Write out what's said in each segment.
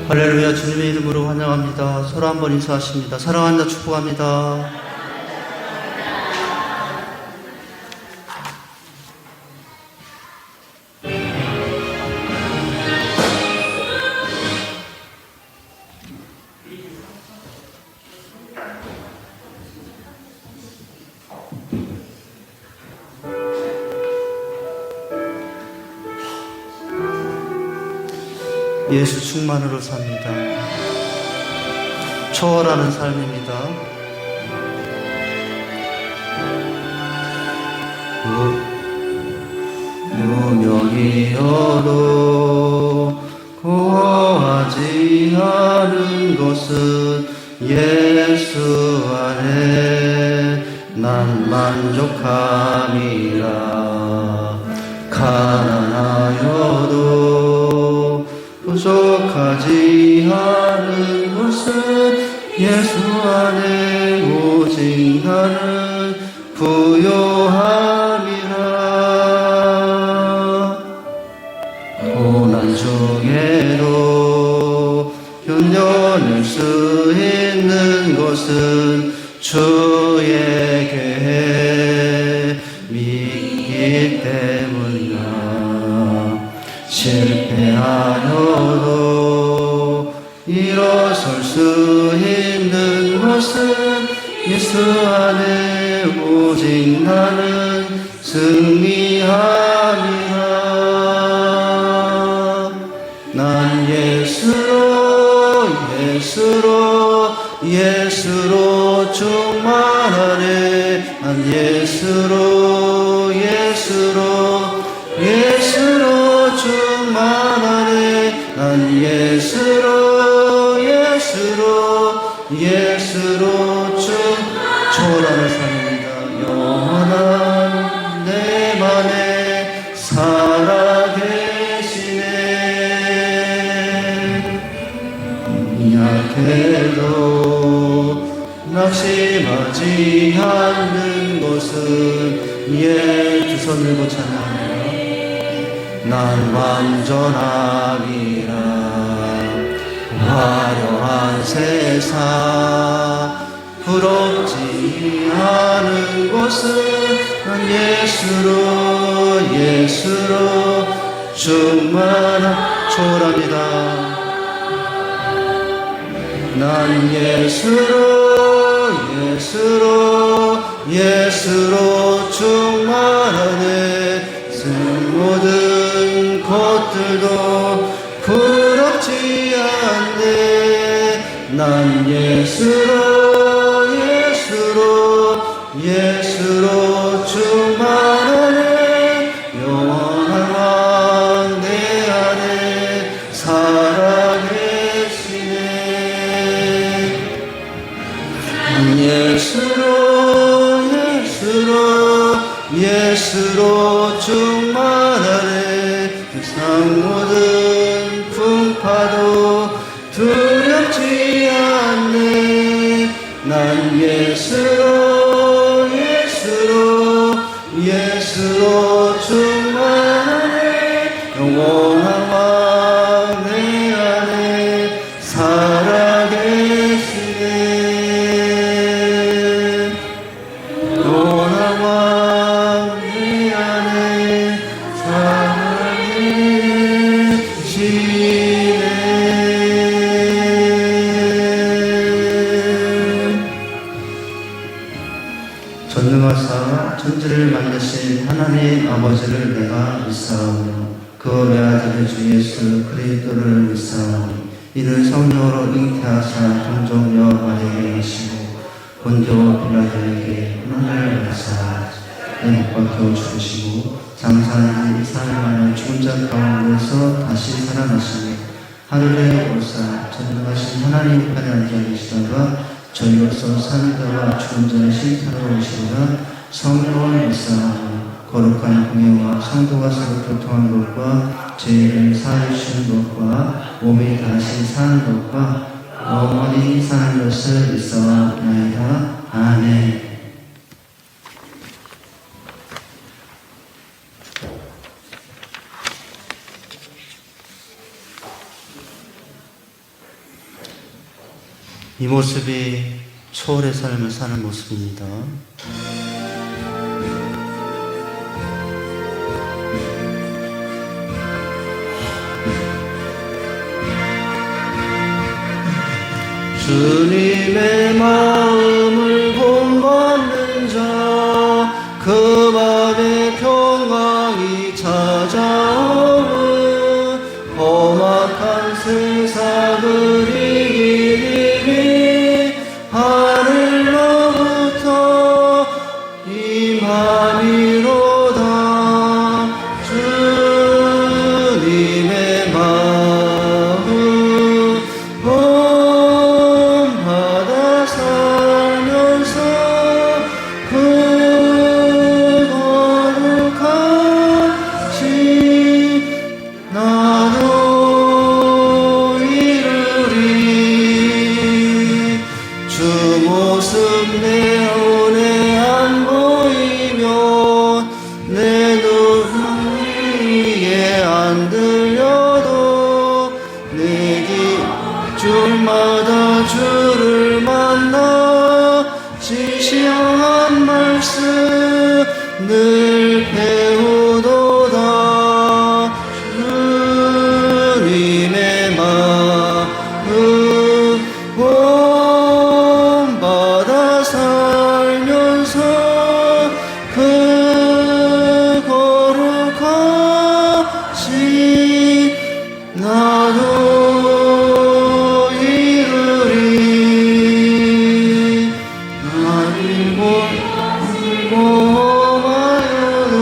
할렐루야. 주님의 이름으로 환영합니다. 서로 한번 인사하십니다. 사랑한다, 축복합니다. 예수 충만으로 삽니다. 초월하는 삶입니다. 무명이어도 고하지 않은 것은 예수 안에 난 만족함이라. 가난하여도 부족하지 않은 것은 예수 안에 오직 나는 부요함이라. 고난 중에도 견뎌낼 수 있는 것은 주의 계획 믿기 때문이라. 실패하여도 일어설 수 있는 것은 예수 안에 오직 나는 승리함이라. 난 예수로 충만하네. 난 예수로 충만하네. 난 예수로 초월하는 삶입니다. 영원한 내 맘에 살아계시네. 약해도 낙심하지 않는 것은 두 손을 들고 찬양합니다. 난 완전함이라. 화려한 세상 부럽지 않은 것은 난 예수로 충만한 초월합니다. 난 예수로 충만하네. 모든 것들도 부럽지 않네. 난 예수로 충만하네. 영원한 왕 내 안에 살아계시네. 난 예수로 충만하네. 세상 모든 풍파도 전능하사 천지를 만드신 하나님 아버지를 내가 믿사오며 그 외아들 주 예수 그리스도를 믿사오니 이를 성령으로 잉태하사 동정녀 마리아에게 하시고 본교 빌라도에게 하늘을 받으사 못 박혀 죽으시고 장사한 지 4일 만에 죽은 자 가운데서 다시 살아나시니 하늘에 오르사 전능하신 하나님 편에 앉아 계시다가 저희로서 사는 자와 죽은 자의 심판으로 오시리라. 성령을 믿사오니 거룩한 공예와 성도가 서로 교통한 것과 죄를 사하여 주시는 것과 몸이 다시 사는 것과 영원히 사는 것을 믿사옵나이다. 아멘. 이 모습이 초월의 삶을 사는 모습입니다. 주님의 마음을 본받는 자, 그 맘에 평강이 찾아오는 험악한 세상을 이기리 하늘로부터 임하니로다. 주님의 마음 본받아 살면서 그 거룩하신 나도 이루리. 주 모습 내 눈에 안 보이면 내 눈 위에 안 들려도 내 길줄마다 주를 만나 지시한 말씀 늘 배우도다. 주님의 마음 본받아 살면서 그 거룩하신 나도 이루리. 나를 모험하여도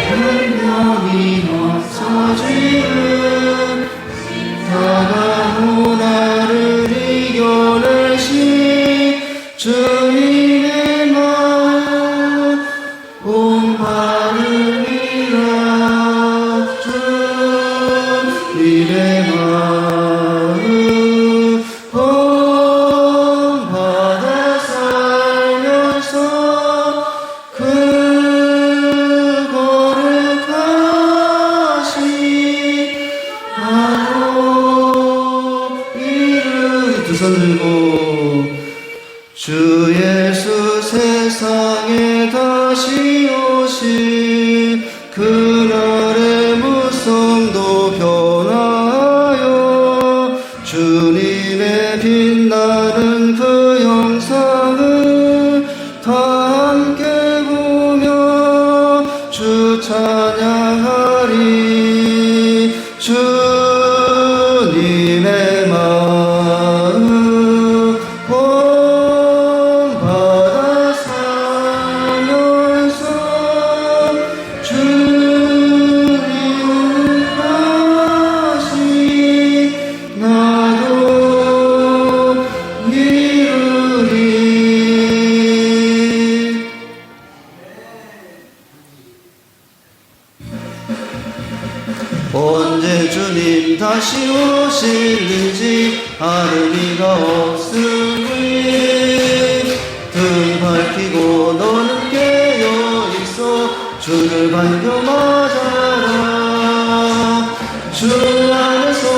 분명히 없어지는 다가온 나를 이겨내신 주님의 마음 본받으리라. 주님의 마음 본받아 살면서 그 거룩하신 나도 이루리. 두 손 들고 주 예수 세상에 다시 오신 그날의 무성도 변하여 주님의 빛나는 그 영상을 다 함께 보며 주 찬양하리. 주님의 마음 본받아 살면서 주님을 다시 나도 이루리. 언제 주님 다시 오실는지 아는 이가 없으니 등 밝히고 너는 깨어있어 주를 반겨 맞아라. 주 안에서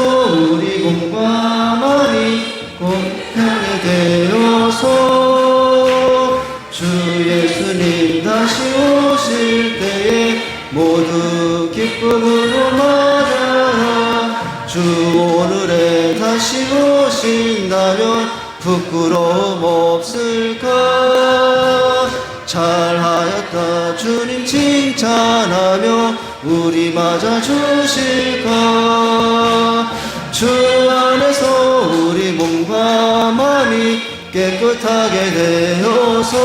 우리 몸과 말이 공평이 되어서 주 예수님 다시 오실 때에 모두 기쁨으로 주 오늘에 다시 오신다면 부끄러움 없을까. 잘하였다 주님 칭찬하며 우리 맞아주실까. 주 안에서 우리 몸과 마음이 깨끗하게 되어서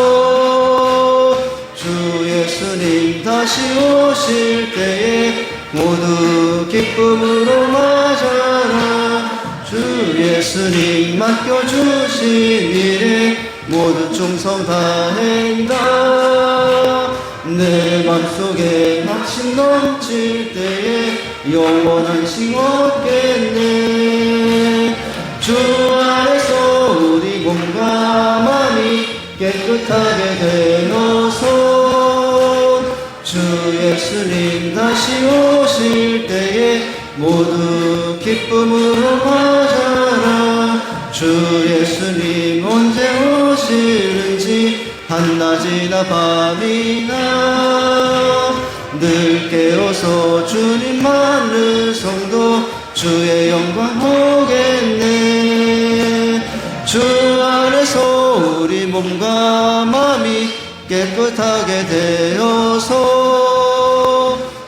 주 예수님 다시 오실 때에 모두 기쁨으로 맞아라. 주 예수님 맡겨주신 일에 모두 충성 다한다. 내 맘속에 막심 넘칠 때에 영원한 싱 얻겠네. 주 안에서 우리 몸과 마음이 깨끗하게 되어서 주 예수님 다시 오실 때에 모두 기쁨으로 맞아라. 주 예수님 언제 오시는지 한낮이나 밤이나 늘 깨어서 주님 맞는 성도 주의 영광 보겠네. 주 안에서 우리 몸과 마음이 깨끗하게 되어서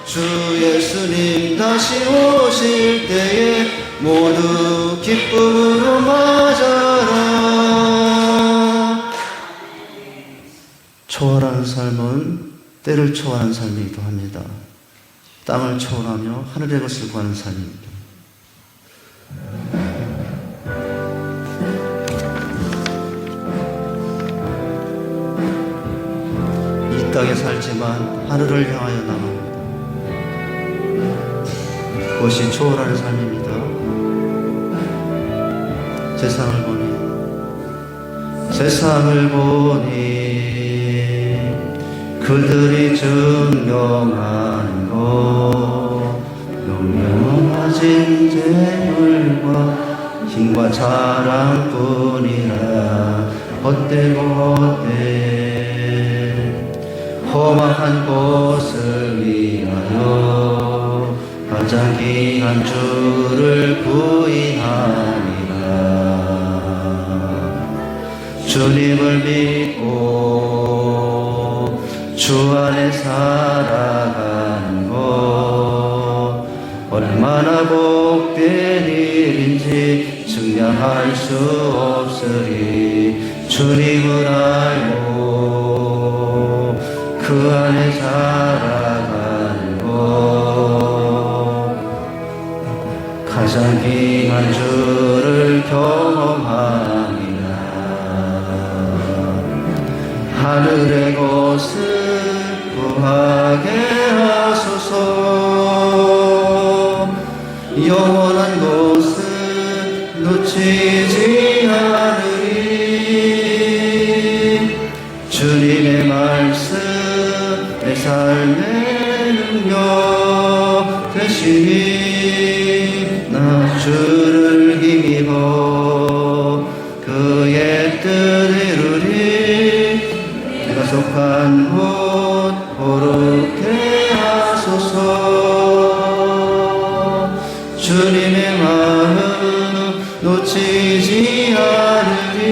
주 예수님 다시 오실 때에 모두 기쁨으로 맞아라. 초월하는 삶은 때를 초월하는 삶이기도 합니다. 땅을 초월하며 하늘의 것을 구하는 삶입니다. 이 땅에 살지만 하늘을 향하여 나갑니다. 그것이 초월하는 삶입니다. 세상을 보니 그들이 증명하는 것 영영하신 재물과 힘과 자랑뿐이라 헛되고 헛된 험악한 것을 위하여 가장 귀한 주를 부인하니라. 주님을 믿고 주 안에 살아가는 것 얼마나 복된 일인지 측량할 수 없으리. 주님을 알고 그 안에 살아가는 것 가장 귀한 주를 경험합니다. 하늘의 것을 구하게 하소서. 영원한 것을 놓치지 않으리. 주님의 말씀 내 삶의 능력 되시니 나 주를 힘입어 그의 뜻 이루리. 내가 속한 곳 거룩해 하소서. 주님의 마음 놓치지 않으리.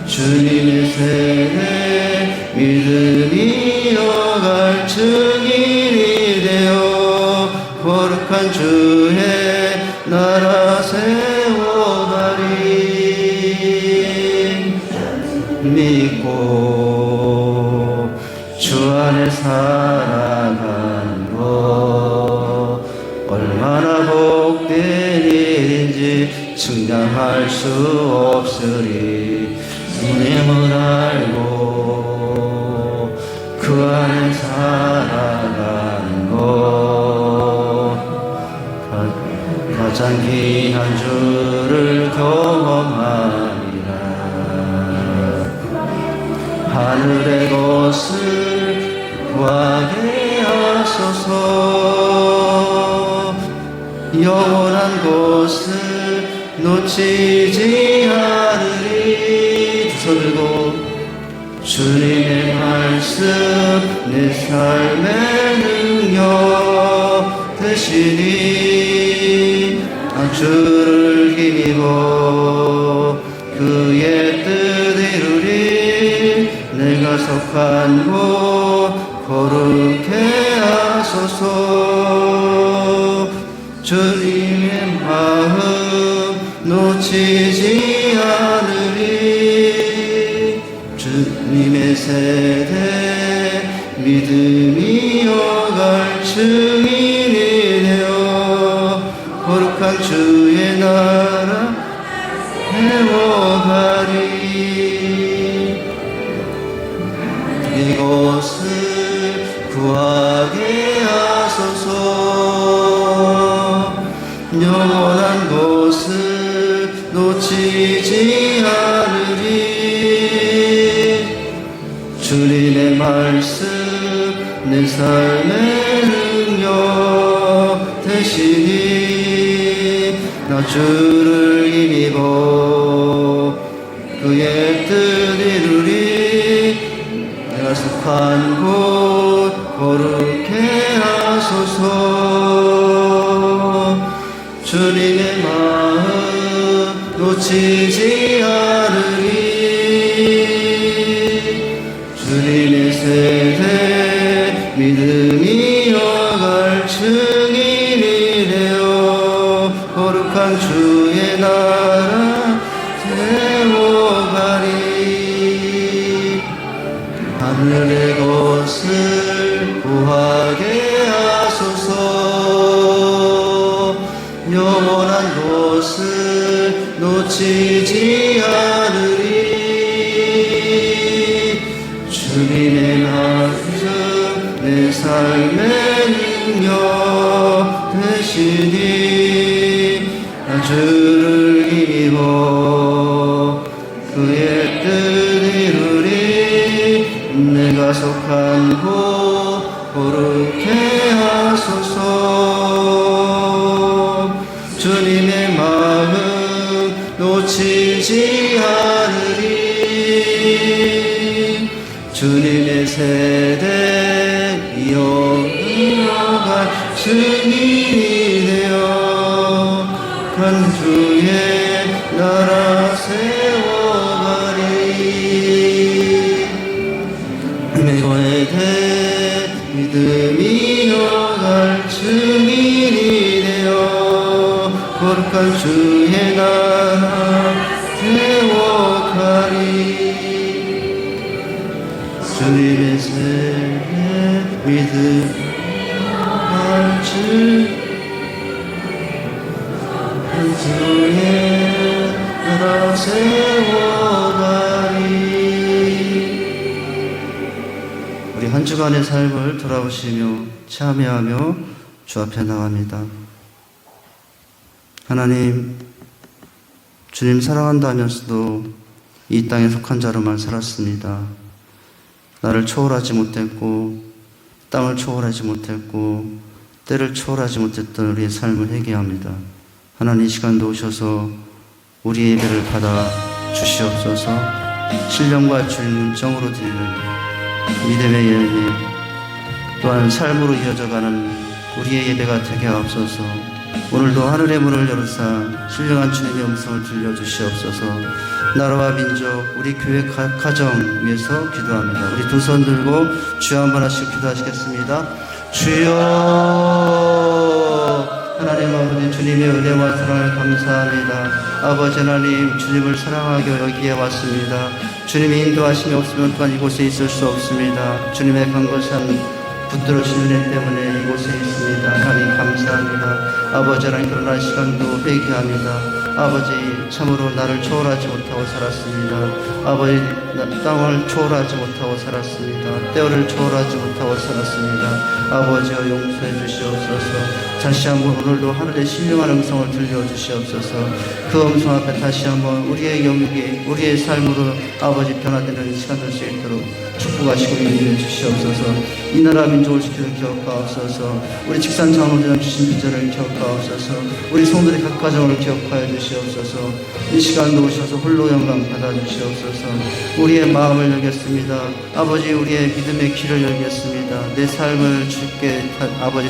주님의 세례 믿음이 여갈 증인이 되어 거룩한 주의 나라 세워가리. 믿고 주 안에 살아가는 것 얼마나 복된 일인지 측량할 수 없으리. 주님을 알고 그 안에 살아가는 것 가장 귀한 주를 경험하리라. 하늘의 것을 구하게 하소서. 영원한 것을 놓치지 않으리. 두 손 들고 주님의 말씀 내 삶의 능력 되시니 주를 힘입어 그의 뜻 이루리 내가 속한 곳 거룩해 하소서 주님의 마음 놓치지 않으리 주님의 세대 믿음이 어갈 증인이 되어 거룩한 주의 나라 세워가리 이곳을 구하게 하소서 영원한 곳을 놓치지 않으리 주님의 말씀 내 삶의 능력 되시니 나 주를 힘입어 그의 뜻 이루리 내가 속한 곳 거룩해 하소서 주님의 마음 놓치지 않으리 주님의 세대 믿음이 어갈 증인이 되어 거룩한 주의 나라 세워가리 하늘의 것을 구하게 하소서 영원한 곳을 놓치지 않으리 주님의 말씀 내 삶의 능력 되시니 나 주를 힘입어 그의 뜻 이루리 내가 속한 곳 거룩해 하소서 주님의 마음 놓치지 않으리 주님의 세대 이어갈 증인이 되어 간 주의 나라 세워가리 매고의 대 믿음이 어갈 증인이 되어 거룩한 주의 나라 세워가리 주님의 세계 믿음 알지 주의 나라 세워가리 우리 한 주간의 삶을 돌아보시며 참여하며 주 앞에 나갑니다. 하나님, 주님 사랑한다면서도 이 땅에 속한 자로만 살았습니다. 나를 초월하지 못했고 땅을 초월하지 못했고 때를 초월하지 못했던 우리의 삶을 회개합니다. 하나님 이 시간도 오셔서 우리의 예배를 받아 주시옵소서. 신령과 주의 문정으로 드리는 믿음의 예배 또한 삶으로 이어져가는 우리의 예배가 되게 하옵소서. 오늘도 하늘의 문을 열으사 신령한 주님의 음성을 들려주시옵소서. 나라와 민족, 우리 교회 가정 위해서 기도합니다. 우리 두 손 들고 주여 한번 하시고 기도하시겠습니다. 주여 하나님 아버지 주님의 은혜와 사랑을 감사합니다. 아버지 하나님 주님을 사랑하기 여기에 왔습니다. 주님의 인도하심이 없으면 또한 이곳에 있을 수 없습니다. 주님의 강고산 붙들어주신 은혜 때문에 이곳에 있습니다. 하나님 감사합니다. 아버지 하나님 그러나 시간도 회개합니다. 아버지 참으로 나를 초월하지 못하고 살았습니다. 아버지 땅을 초월하지 못하고 살았습니다. 때를 초월하지 못하고 살았습니다. 아버지여 용서해 주시옵소서. 다시 한번 오늘도 하늘의 신령한 음성을 들려주시옵소서. 그 음성 앞에 다시 한번 우리의 영역이 우리의 삶으로 아버지 변화되는 시간 될 수 있도록 축복하시고 인도해 주시옵소서. 이 나라 민족을 지키는 기억하옵소서. 우리 직산 장로들은 주신 비전을 기억하옵소서. 우리 성도의 각 가정을 기억하여 주시옵소서. 이 시간도 오셔서 홀로 영광 받아주시옵소서. 우리의 마음을 열겠습니다. 아버지, 우리의 믿음의 길을 열겠습니다. 내 삶을 주께 아버지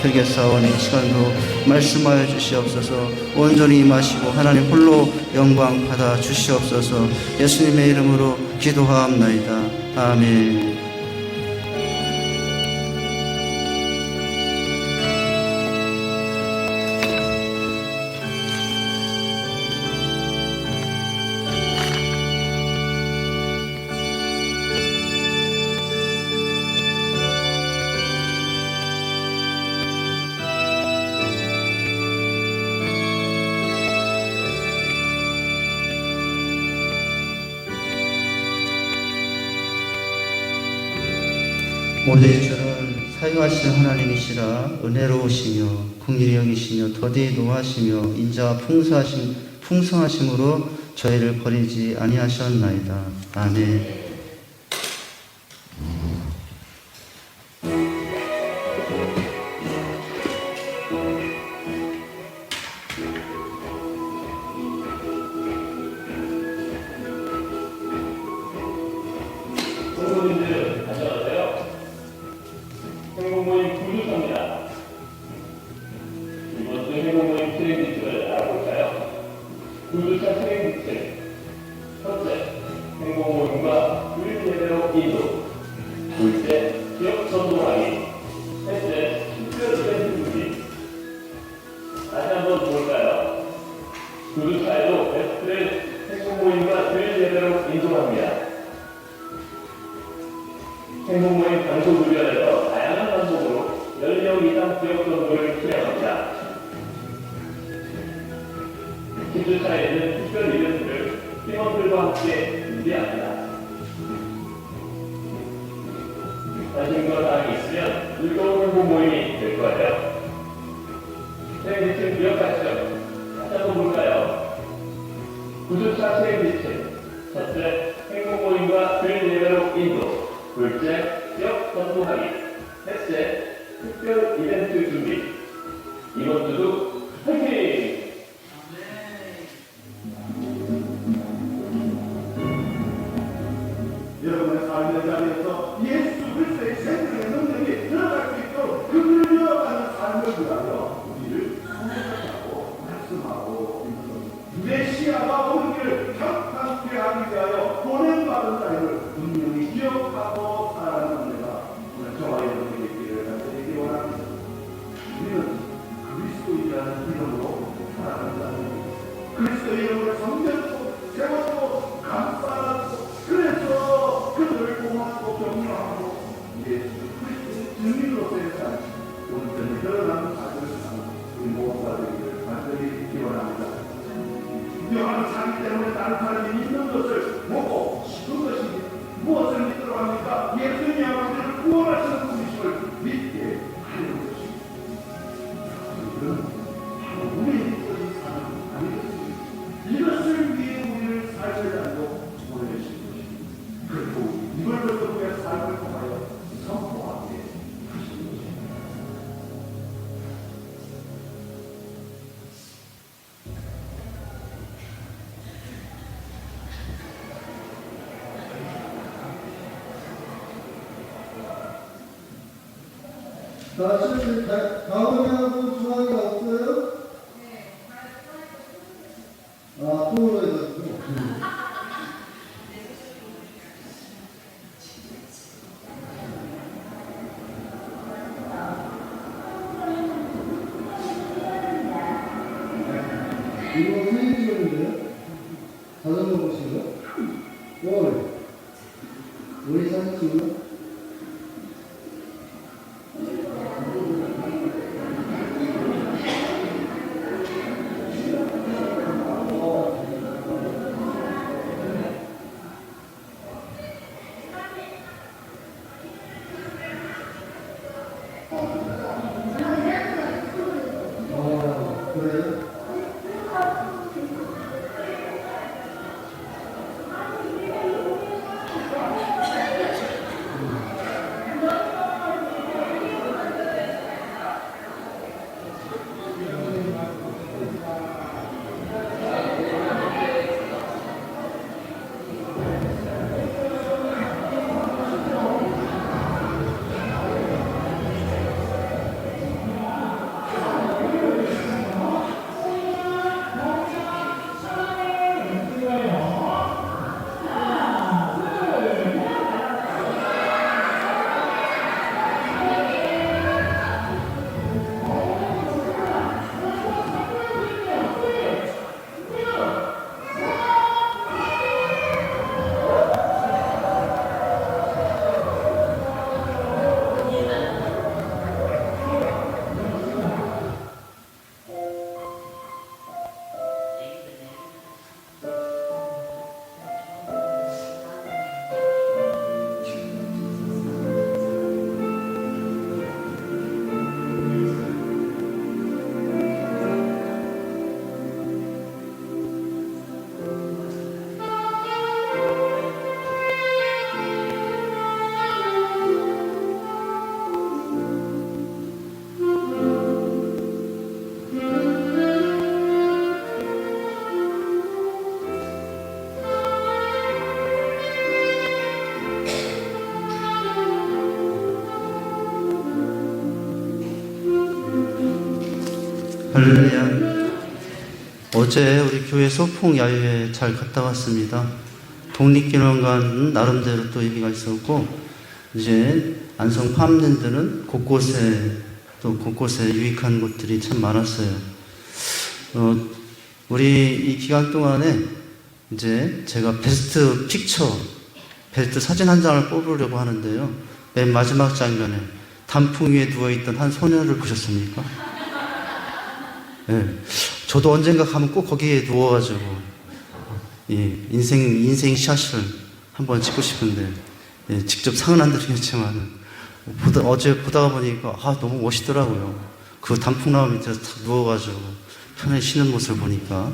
드리겠사오니 이 시간도 말씀하여 주시옵소서. 온전히 임하시고 하나님 홀로 영광 받아 주시옵소서. 예수님의 이름으로 기도하옵나이다. 아멘. 오직 주는 사유하신 하나님이시라. 은혜로우시며 긍휼히 여기시며 더디 노하시며 인자와 풍성하심으로 저희를 버리지 아니하셨나이다. 아멘. 행복모임 구두사입니다. 이번 주 행복모임 트레이닝 지표를 알아볼까요? 구두사 트레이닝 지표. 첫째, 행복모임과 주일 예배로 인도. 둘째, 기업 전도하기. 셋째, 특별 이벤트 준비. 다시 한번 볼까요? 구두사에도 베스트를 행복모임과 주일 예배로 인도합니다. 행복모임 장소 구별에서 다양한 방법으로 10명 이상 지역 정보를 수행합니다. 기술사에는 특별 이벤트를 팀원들과 함께 준비합니다. 관심과 사항이 있으면 즐거운 행복모임이 될 거예요. 수행 지침 기억하시죠? 다시 한번 볼까요? 구두차 수행 지침. 첫째, 행복모임과 주일 예배로 인도. 둘째, 지역 전도하기. 셋째, 특별 이벤트 준비. 이번 주도 화이팅! 여러분의 삶의 자리에서 예수 그리스도의 생명의 능력이 들어갈 수 있도록 그를 이어가는 삶을 위하여 우리를 소개하고 말씀하고 메시아가 오는 길을 평탄케 하기 위하여 보냄받은 자를 분명히 기억하고 살아가는 은혜가 오늘 저와 여러분에게 있기를 간절히 원합니다. 우리는 그리스도인이라는 이름으로 살아가는 자입니다. 그리스도의 이름을 섬겼고 세웠고 감싸고 그래서 그들을 공하고 격려하고 예수 그리스도의 증인으로서의 삶 온전히 드러나는 삶을 사는 우리 모두가 되기를 간절히 기원합니다. 명하는 자기 때문에 다른 사람이 있는 것을 보고 싶은 것이 무엇을 믿도록 합니까? 예수님이 우리를 구원하시는 분이심을 믿게 하는 것입니다. 이것은 바로 우리의 믿음의 삶 아니겠습니까? 이것을 위해 우리를 삶을 달고 보내주신 것입니다. 그리고 이걸 가지고 우리의 삶을 통하여 선포하게 하신 것입니다. 다시 가운데하고 중앙에 없어요? 아, 통으로 해가지고. 이거 사진 찍었는데요? 자전거 보신 거? 우리 사진 찍었나? 그래요? 할렐루야. 어제 우리 교회 소풍 야유회 잘 갔다 왔습니다. 독립기념관 나름대로 또 의미가 있었고, 이제 안성 팜랜드는 곳곳에 유익한 곳들이 참 많았어요. 우리 이 기간 동안에 이제 제가 베스트 사진 한 장을 뽑으려고 하는데요. 맨 마지막 장면에 단풍 위에 누워있던 한 소녀를 보셨습니까? 네. 저도 언젠가 가면 꼭 거기에 누워가지고 인생 샷을 한번 찍고 싶은데, 직접 상은 안 드리겠지만 어제 보다가 보니까 너무 멋있더라고요. 그 단풍나무 밑에서 탁 누워가지고 편히 쉬는 모습을 보니까.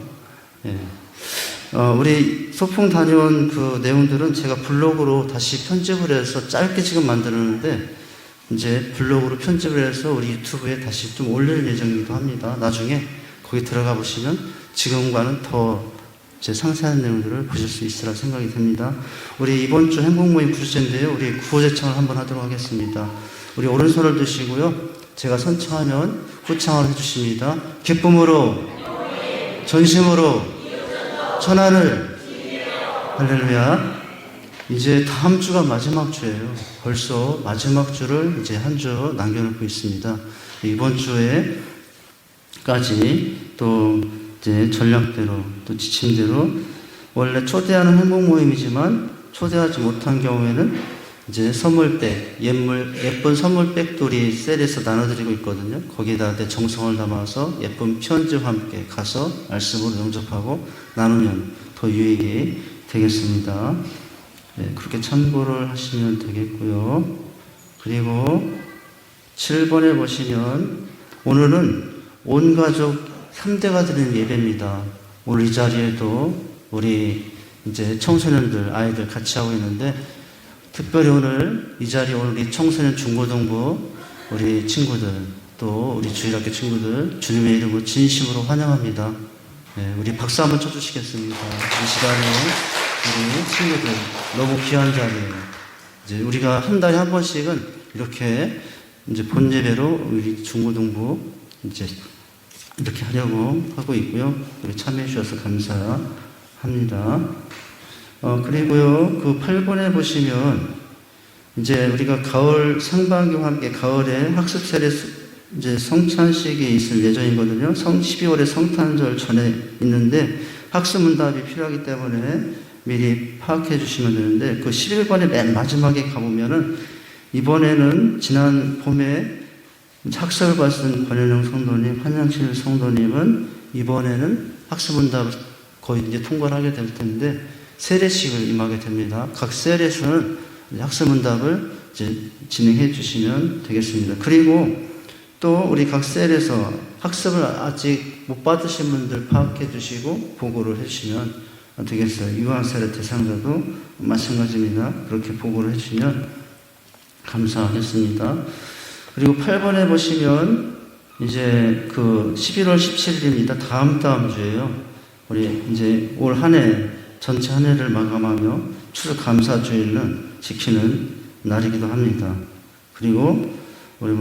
우리 소풍 다녀온 그 내용들은 제가 블로그로 다시 편집을 해서 짧게 지금 만들었는데, 이제 블로그로 편집을 해서 우리 유튜브에 다시 좀 올릴 예정이기도 합니다. 나중에 거기 들어가 보시면 지금과는 더 제 상세한 내용들을 보실 수 있으라 생각이 듭니다. 우리 이번 주 행복모임 9주째인데요. 우리 구호제창을 한번 하도록 하겠습니다. 우리 오른손을 드시고요. 제가 선창하면 후창을 해주십니다. 기쁨으로, 전심으로, 천안을, 할렐루야. 이제 다음 주가 마지막 주예요. 벌써 마지막 주를 이제 한 주 남겨놓고 있습니다. 이번 주에까지 또 이제 전략대로 또 지침대로 원래 초대하는 행복 모임이지만 초대하지 못한 경우에는 이제 선물백, 예쁜 선물백도 우리 셀에서 나눠드리고 있거든요. 거기에다 내 정성을 담아서 예쁜 편지와 함께 가서 말씀으로 영접하고 나누면 더 유익이 되겠습니다. 그렇게 참고를 하시면 되겠고요. 그리고 7번에 보시면 오늘은 온 가족 3대가 드리는 예배입니다. 오늘 이 자리에도 우리 이제 청소년들, 아이들 같이 하고 있는데, 특별히 오늘 이 자리에 오늘 우리 청소년 중고등부 우리 친구들, 또 우리 주일학교 친구들 주님의 이름으로 진심으로 환영합니다. 우리 박수 한번 쳐주시겠습니다. 이 시간에 우리 친구들 너무 귀한 자리예요. 이제 우리가 한 달에 한 번씩은 이렇게 이제 본 예배로 우리 중고등부 이제 이렇게 하려고 하고 있고요. 우리 참여해 주셔서 감사합니다. 그리고요, 그 8번에 보시면 이제 우리가 가을 상반기와 함께 가을에 학습셀에 이제 성찬식이 있을 예정이거든요. 12월에 성탄절 전에 있는데 학습문답이 필요하기 때문에 미리 파악해 주시면 되는데, 그 11번의 맨 마지막에 가보면은 이번에는 지난 봄에 학습을 받은 권현영 성도님, 한양실 성도님은 이번에는 학습문답을 거의 이제 통과를 하게 될 텐데 세례식을 임하게 됩니다. 각 셀에서는 학습문답을 이제 진행해 주시면 되겠습니다. 그리고 또 우리 각 셀에서 학습을 아직 못 받으신 분들 파악해 주시고 보고를 해 주시면 되겠어요. 유아세례 대상자도 마찬가지입니다. 그렇게 보고를 해 주시면 감사하겠습니다. 그리고 8번에 보시면 이제 그 11월 17일입니다. 다음 주에요. 우리 이제 올 한 해 전체 한 해를 마감하며 추수감사주일은 지키는 날이기도 합니다. 그리고 우리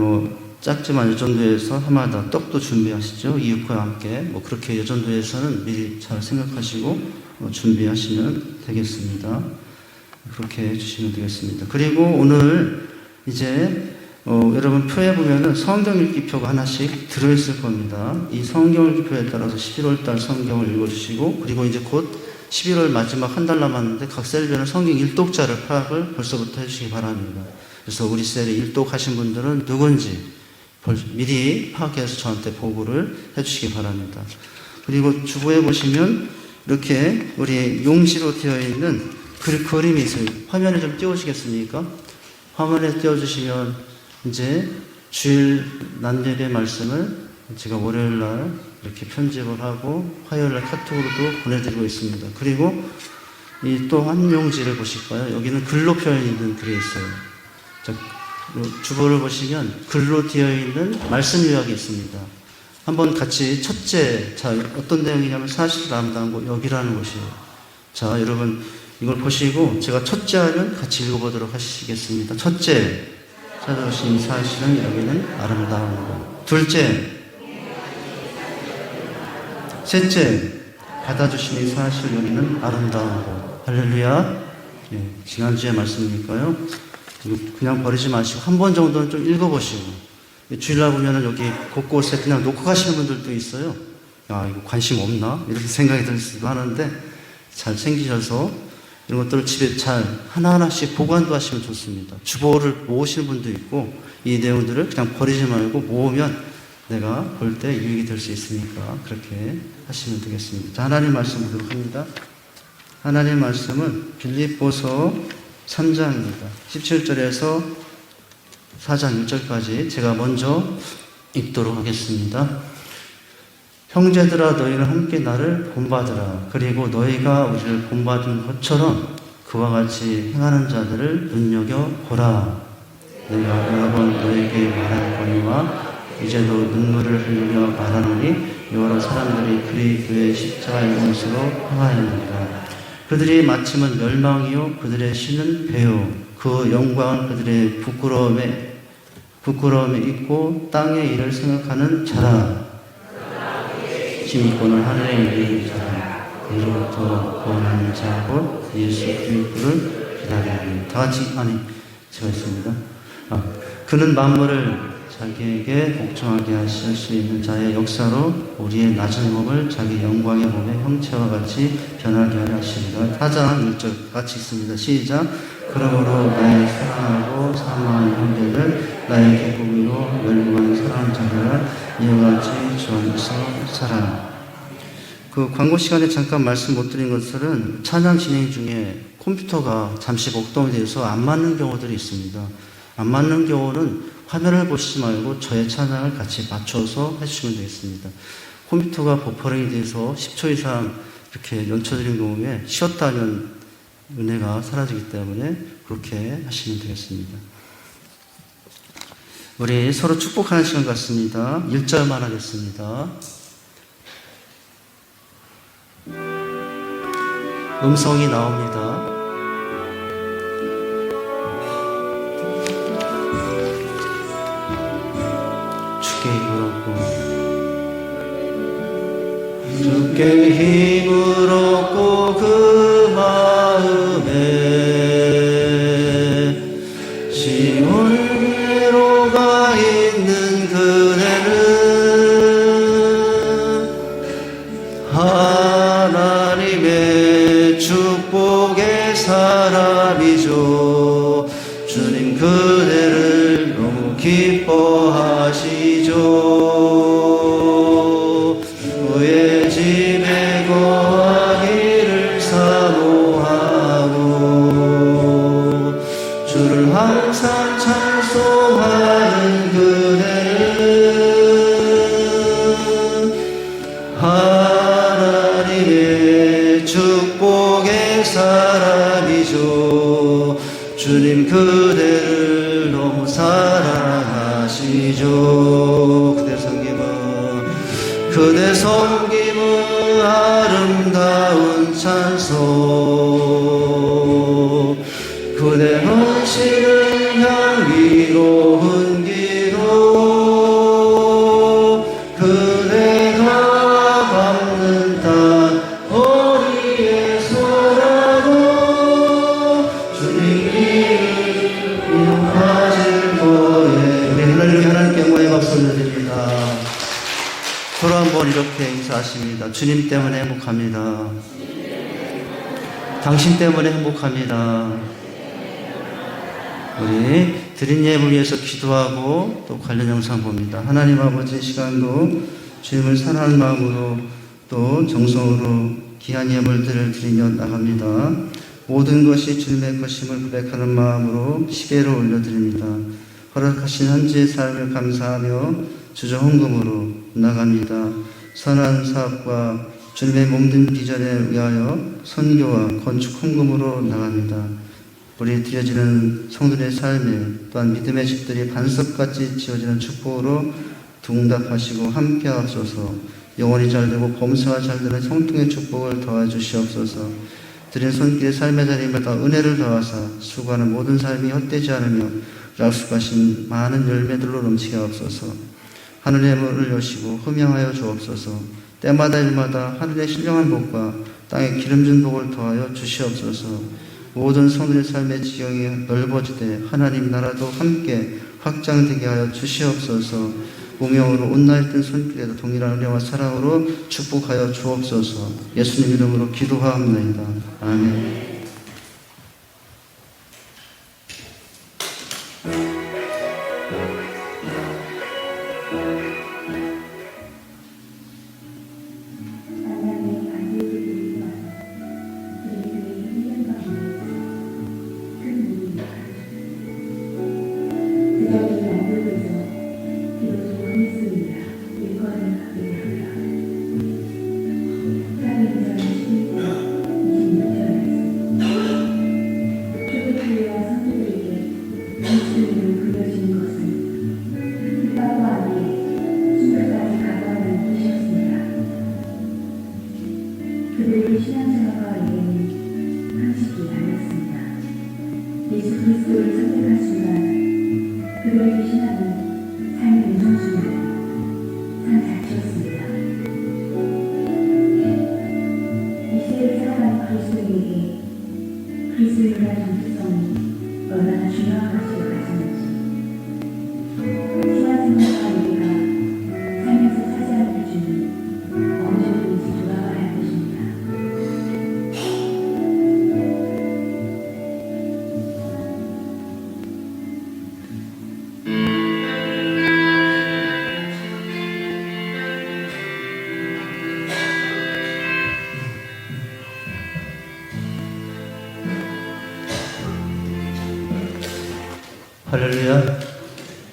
작지만 여전도에서 해마다 떡도 준비하시죠. 이웃과 함께 그렇게 여전도에서는 미리 잘 생각하시고 준비하시면 되겠습니다. 그렇게 해주시면 되겠습니다. 그리고 오늘 이제 여러분 표에 보면은 성경 읽기표가 하나씩 들어있을 겁니다. 이 성경 읽기표에 따라서 11월달 성경을 읽어주시고, 그리고 이제 곧 11월 마지막 한 달 남았는데 각 셀별은 성경 일독자를 파악을 벌써부터 해주시기 바랍니다. 그래서 우리 셀에 일독하신 분들은 누군지 미리 파악해서 저한테 보고를 해주시기 바랍니다. 그리고 주보에 보시면 이렇게 우리 용지로 되어 있는 그림이 있어요. 화면에 좀 띄워주시겠습니까? 화면에 띄워주시면 이제 주일 난예배 말씀을 제가 월요일날 이렇게 편집을 하고 화요일날 카톡으로도 보내드리고 있습니다. 그리고 이 또 한 용지를 보실까요? 여기는 글로 표현이 있는 글이 있어요. 주보를 보시면 글로 되어 있는 말씀 요약이 있습니다. 한번 같이 첫째, 어떤 내용이냐면 사실 남당고 여기라는 곳이에요. 자, 여러분 이걸 보시고 제가 첫째 하면 같이 읽어보도록 하시겠습니다. 첫째, 찾아오신 사실은 여기는 아름다운 것. 둘째, 셋째, 받아주심이 사실 여기는 아름다워. 할렐루야. 예, 지난주에 말씀이니까요. 그냥 버리지 마시고 한 번 정도는 좀 읽어보시고, 주일날 보면은 여기 곳곳에 그냥 놓고 가시는 분들도 있어요. 야, 이거 관심 없나? 이렇게 생각이 들기도 하는데, 잘 챙기셔서 이런 것들을 집에 잘 하나하나씩 보관도 하시면 좋습니다. 주보를 모으시는 분도 있고, 이 내용들을 그냥 버리지 말고 모으면 내가 볼 때 유익이 될 수 있으니까 그렇게 하시면 되겠습니다. 자, 하나님 말씀 보도록 합니다. 하나님 말씀은 빌립보서 3장입니다. 17절에서 4장 1절까지 제가 먼저 읽도록 하겠습니다. 형제들아, 너희는 함께 나를 본받으라. 그리고 너희가 우리를 본받은 것처럼 그와 같이 행하는 자들을 눈여겨보라. 내가 여러 번 너희에게 말하거니와 이제도 눈물을 흘리며 말하노니 여러 사람들이 그리스도의 십자가의 원수로 행하였느니라. 그들이 마침은 멸망이요 그들의 신은 배요 그 영광은 그들의 부끄러움에 있고 땅의 일을 생각하는 자라. 힘있고는 하늘에 이르는 자라. 이로부터 구원하는 자 곧 예수 그리스도를 기다리니. 다 같이 제가 있습니다. 그는 만물을 자기에게 복종하게 하실 수 있는 자의 역사로 우리의 낮은 몸을 자기 영광의 몸의 형체와 같이 변하게 하려 하시리라. 4장 1절 같이 읽습니다. 시작. 그러므로 나의 사랑하고 사랑하는 형제들, 나의 기쁨이요 멸망하는 사랑하는 자들아, 이와 같이 주 안에서 살아라. 그 광고 시간에 잠깐 말씀 못 드린 것들은 찬양 진행 중에 컴퓨터가 잠시 복동이 돼서 안 맞는 경우들이 있습니다. 안 맞는 경우는 화면을 보시지 말고 저의 찬양을 같이 맞춰서 해주시면 되겠습니다. 컴퓨터가 버퍼링이 돼서 10초 이상 이렇게 연쳐드린 경우에 쉬었다 하면 은혜가 사라지기 때문에 그렇게 하시면 되겠습니다. 우리 서로 축복하는 시간 같습니다. 1절만 하겠습니다. 음성이 나옵니다. 주께 힘을 얻고 그 마음에 시온으로 가 있는 그대는 하나님의 축복의 사람이죠. 주님 그대를 너무 기뻐하시죠. 그의 집에 거하기를 사모하고 주를 항상 찬송하는 그대는 하나님의 축복의 사람이죠. 주님 그대를 너무 사랑하시죠. 그대 섬김은 아름다운 찬송, 그대 헌신은 향기로운 기도, 그대가 밟는 땅 어디에 서라도 주님이 이룩하실 거예요. 우리 하나님께 영광의 박수를 드립니다. 서로 한번 이렇게 인사하십니다. 주님 때문에 행복합니다. 당신 때문에 행복합니다. 우리 드린 예물 위해서 기도하고 또 관련 영상 봅니다. 하나님 아버지, 시간도 주님을 사랑하는 마음으로 또 정성으로 귀한 예물들을 드리며 나갑니다. 모든 것이 주님의 것임을 고백하는 마음으로 시계로 올려드립니다. 허락하신 현지의 삶을 감사하며 주저 헌금으로 나갑니다. 선한 사업과 주님의 몸된 비전에 위하여 선교와 건축 헌금으로 나갑니다. 우리 드려지는 성도의 삶에 또한 믿음의 집들이 반석같이 지어지는 축복으로 둥답하시고 함께 하소서. 영혼이 잘되고 범사가 잘되는 형통의 축복을 더해주시옵소서. 드린 손길의 삶의 자리마다 은혜를 더하사 수고하는 모든 삶이 헛되지 않으며 약속하신 많은 열매들로 넘치게 하옵소서. 하늘의 문을 여시고 흠양하여 주옵소서. 때마다 일마다 하늘의 신령한 복과 땅에 기름진 복을 더하여 주시옵소서. 모든 성들의 삶의 지경이 넓어지되 하나님 나라도 함께 확장되게 하여 주시옵소서. 무명으로 온날 뜬 손길에도 동일한 은혜와 사랑으로 축복하여 주옵소서. 예수님 이름으로 기도하옵나이다. 아멘. 그들의 신앙생활과 예배는 상식이 달렸습니다. 예수 그리스도를 선택한 순간 그들의 신앙은 삶의 우선순위로 산자치였습니다. 이 시대를 살아가는 그리스도인에게 그리스도인이라는 정체성이 얼마나 중요한 가치를 가졌는지 신앙생활과 예배가 삶에서 차지하는 기준은 어느 정도인지 돌아봐야 할 것입니다. 할렐루야.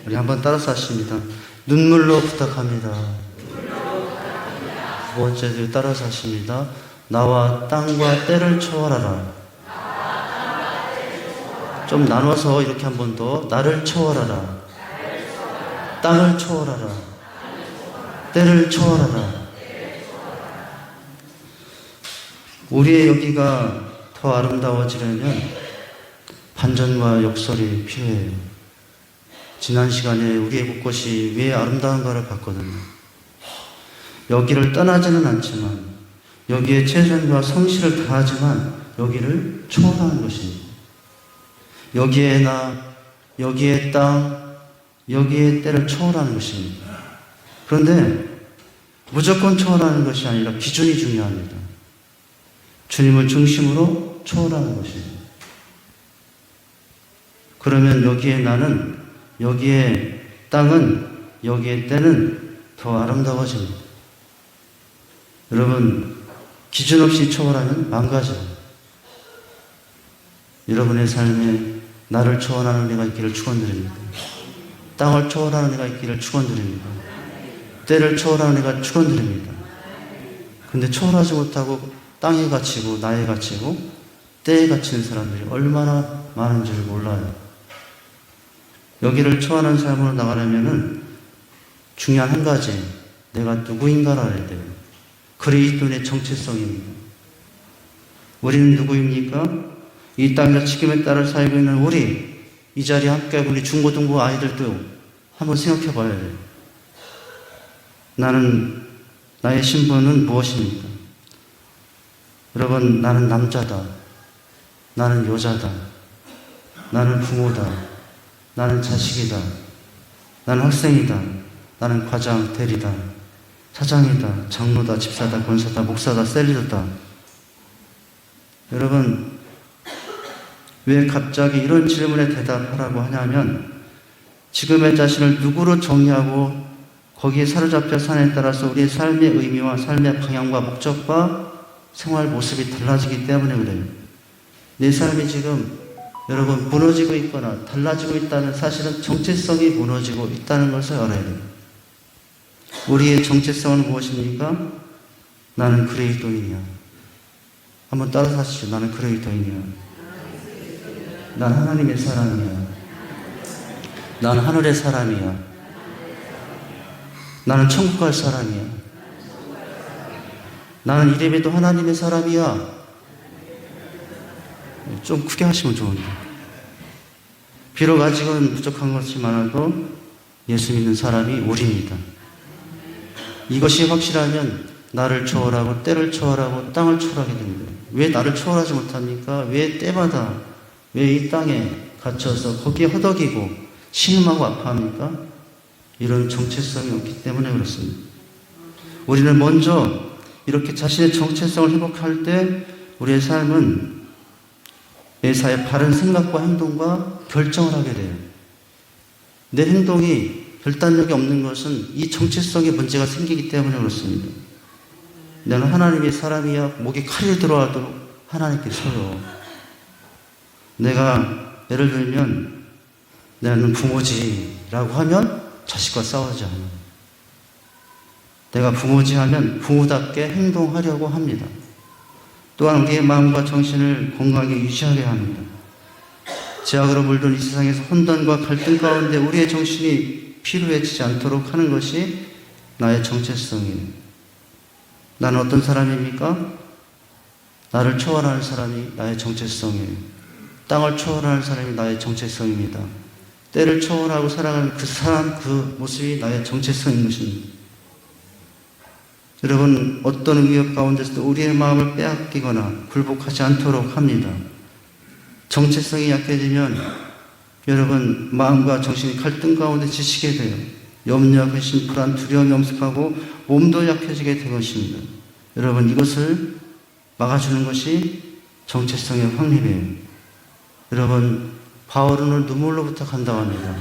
우리 한번 따라서 하십니다. 눈물로 부탁합니다. 두 번째도 따라서 하십니다. 나와 땅과 때를 초월하라. 좀 나눠서 이렇게 한 번 더. 나를 초월하라. 땅을 초월하라. 때를 초월하라. 우리의 여기가 더 아름다워지려면 반전과 역설이 필요해요. 지난 시간에 우리의 곳곳이 왜 아름다운가를 봤거든요. 여기를 떠나지는 않지만 여기에 최선과 성실을 다하지만 여기를 초월하는 것입니다. 여기에 나, 여기에 땅, 여기에 때를 초월하는 것입니다. 그런데 무조건 초월하는 것이 아니라 기준이 중요합니다. 주님을 중심으로 초월하는 것입니다. 그러면 여기에 나는, 여기에 땅은, 여기에 때는 더 아름다워집니다. 여러분, 기준 없이 초월하면 망가져요. 여러분의 삶에 나를 초월하는 은혜가 있기를 축원드립니다. 땅을 초월하는 은혜가 있기를 축원드립니다. 때를 초월하는 은혜가 축원드립니다. 근데 초월하지 못하고 땅에 갇히고 나에 갇히고 때에 갇히는 사람들이 얼마나 많은지를 몰라요. 여기를 초월하는 삶으로 나가려면은 중요한 한 가지, 내가 누구인가를 알아야 돼요. 그리스도의 정체성입니다. 우리는 누구입니까? 이 땅에서 지금의 딸을 살고 있는 우리, 이 자리에 함께하고 우리 중고등부 아이들도 한번 생각해 봐야 돼요. 나의 신분은 무엇입니까? 여러분, 나는 남자다. 나는 여자다. 나는 부모다. 나는 자식이다. 나는 학생이다. 나는 과장, 대리다. 사장이다. 장로다. 집사다. 권사다. 목사다. 셀리더다. 여러분, 왜 갑자기 이런 질문에 대답하라고 하냐면 지금의 자신을 누구로 정의하고 거기에 사로잡혀 사는 데 따라서 우리의 삶의 의미와 삶의 방향과 목적과 생활 모습이 달라지기 때문에 그래요. 내 삶이 지금 여러분 무너지고 있거나 달라지고 있다는 사실은 정체성이 무너지고 있다는 것을 알아야 돼요. 우리의 정체성은 무엇입니까? 나는 그리스도인이야. 한번 따라서 하시죠. 나는 그리스도인이야. 난 하나님의 사람이야. 난 하늘의 사람이야. 나는 천국 갈 사람이야. 나는 이래봬도 하나님의 사람이야. 좀 크게 하시면 좋은데. 비록 아직은 부족한 것이 많아도 예수 믿는 사람이 우리입니다. 이것이 확실하면 나를 초월하고 때를 초월하고 땅을 초월하게 됩니다. 왜 나를 초월하지 못합니까? 왜 때마다 왜 이 땅에 갇혀서 거기에 허덕이고 신음하고 아파합니까? 이런 정체성이 없기 때문에 그렇습니다. 우리는 먼저 이렇게 자신의 정체성을 회복할 때 우리의 삶은 매사에 바른 생각과 행동과 결정을 하게 돼요. 내 행동이 결단력이 없는 것은 이 정체성에 문제가 생기기 때문에 그렇습니다. 나는 하나님의 사람이야 목에 칼이 들어와도 하나님께 서요. 내가 예를 들면 나는 부모지라고 하면 자식과 싸우지 않아요. 내가 부모지 하면 부모답게 행동하려고 합니다. 또한 우리의 마음과 정신을 건강하게 유지하게 합니다. 제약으로 물든 이 세상에서 혼돈과 갈등 가운데 우리의 정신이 피로해지지 않도록 하는 것이 나의 정체성이에요. 나는 어떤 사람입니까? 나를 초월하는 사람이 나의 정체성이에요. 땅을 초월하는 사람이 나의 정체성입니다. 때를 초월하고 살아가는 그 사람, 그 모습이 나의 정체성인 것입니다. 여러분, 어떤 위협 가운데서도 우리의 마음을 빼앗기거나 굴복하지 않도록 합니다. 정체성이 약해지면 여러분, 마음과 정신이 갈등 가운데 지치게 돼요. 염려, 근심, 불안, 두려움이 엄습하고 몸도 약해지게 될 것입니다. 여러분, 이것을 막아주는 것이 정체성의 확립이에요. 여러분, 바울은 오늘 눈물로 부탁한다고 합니다.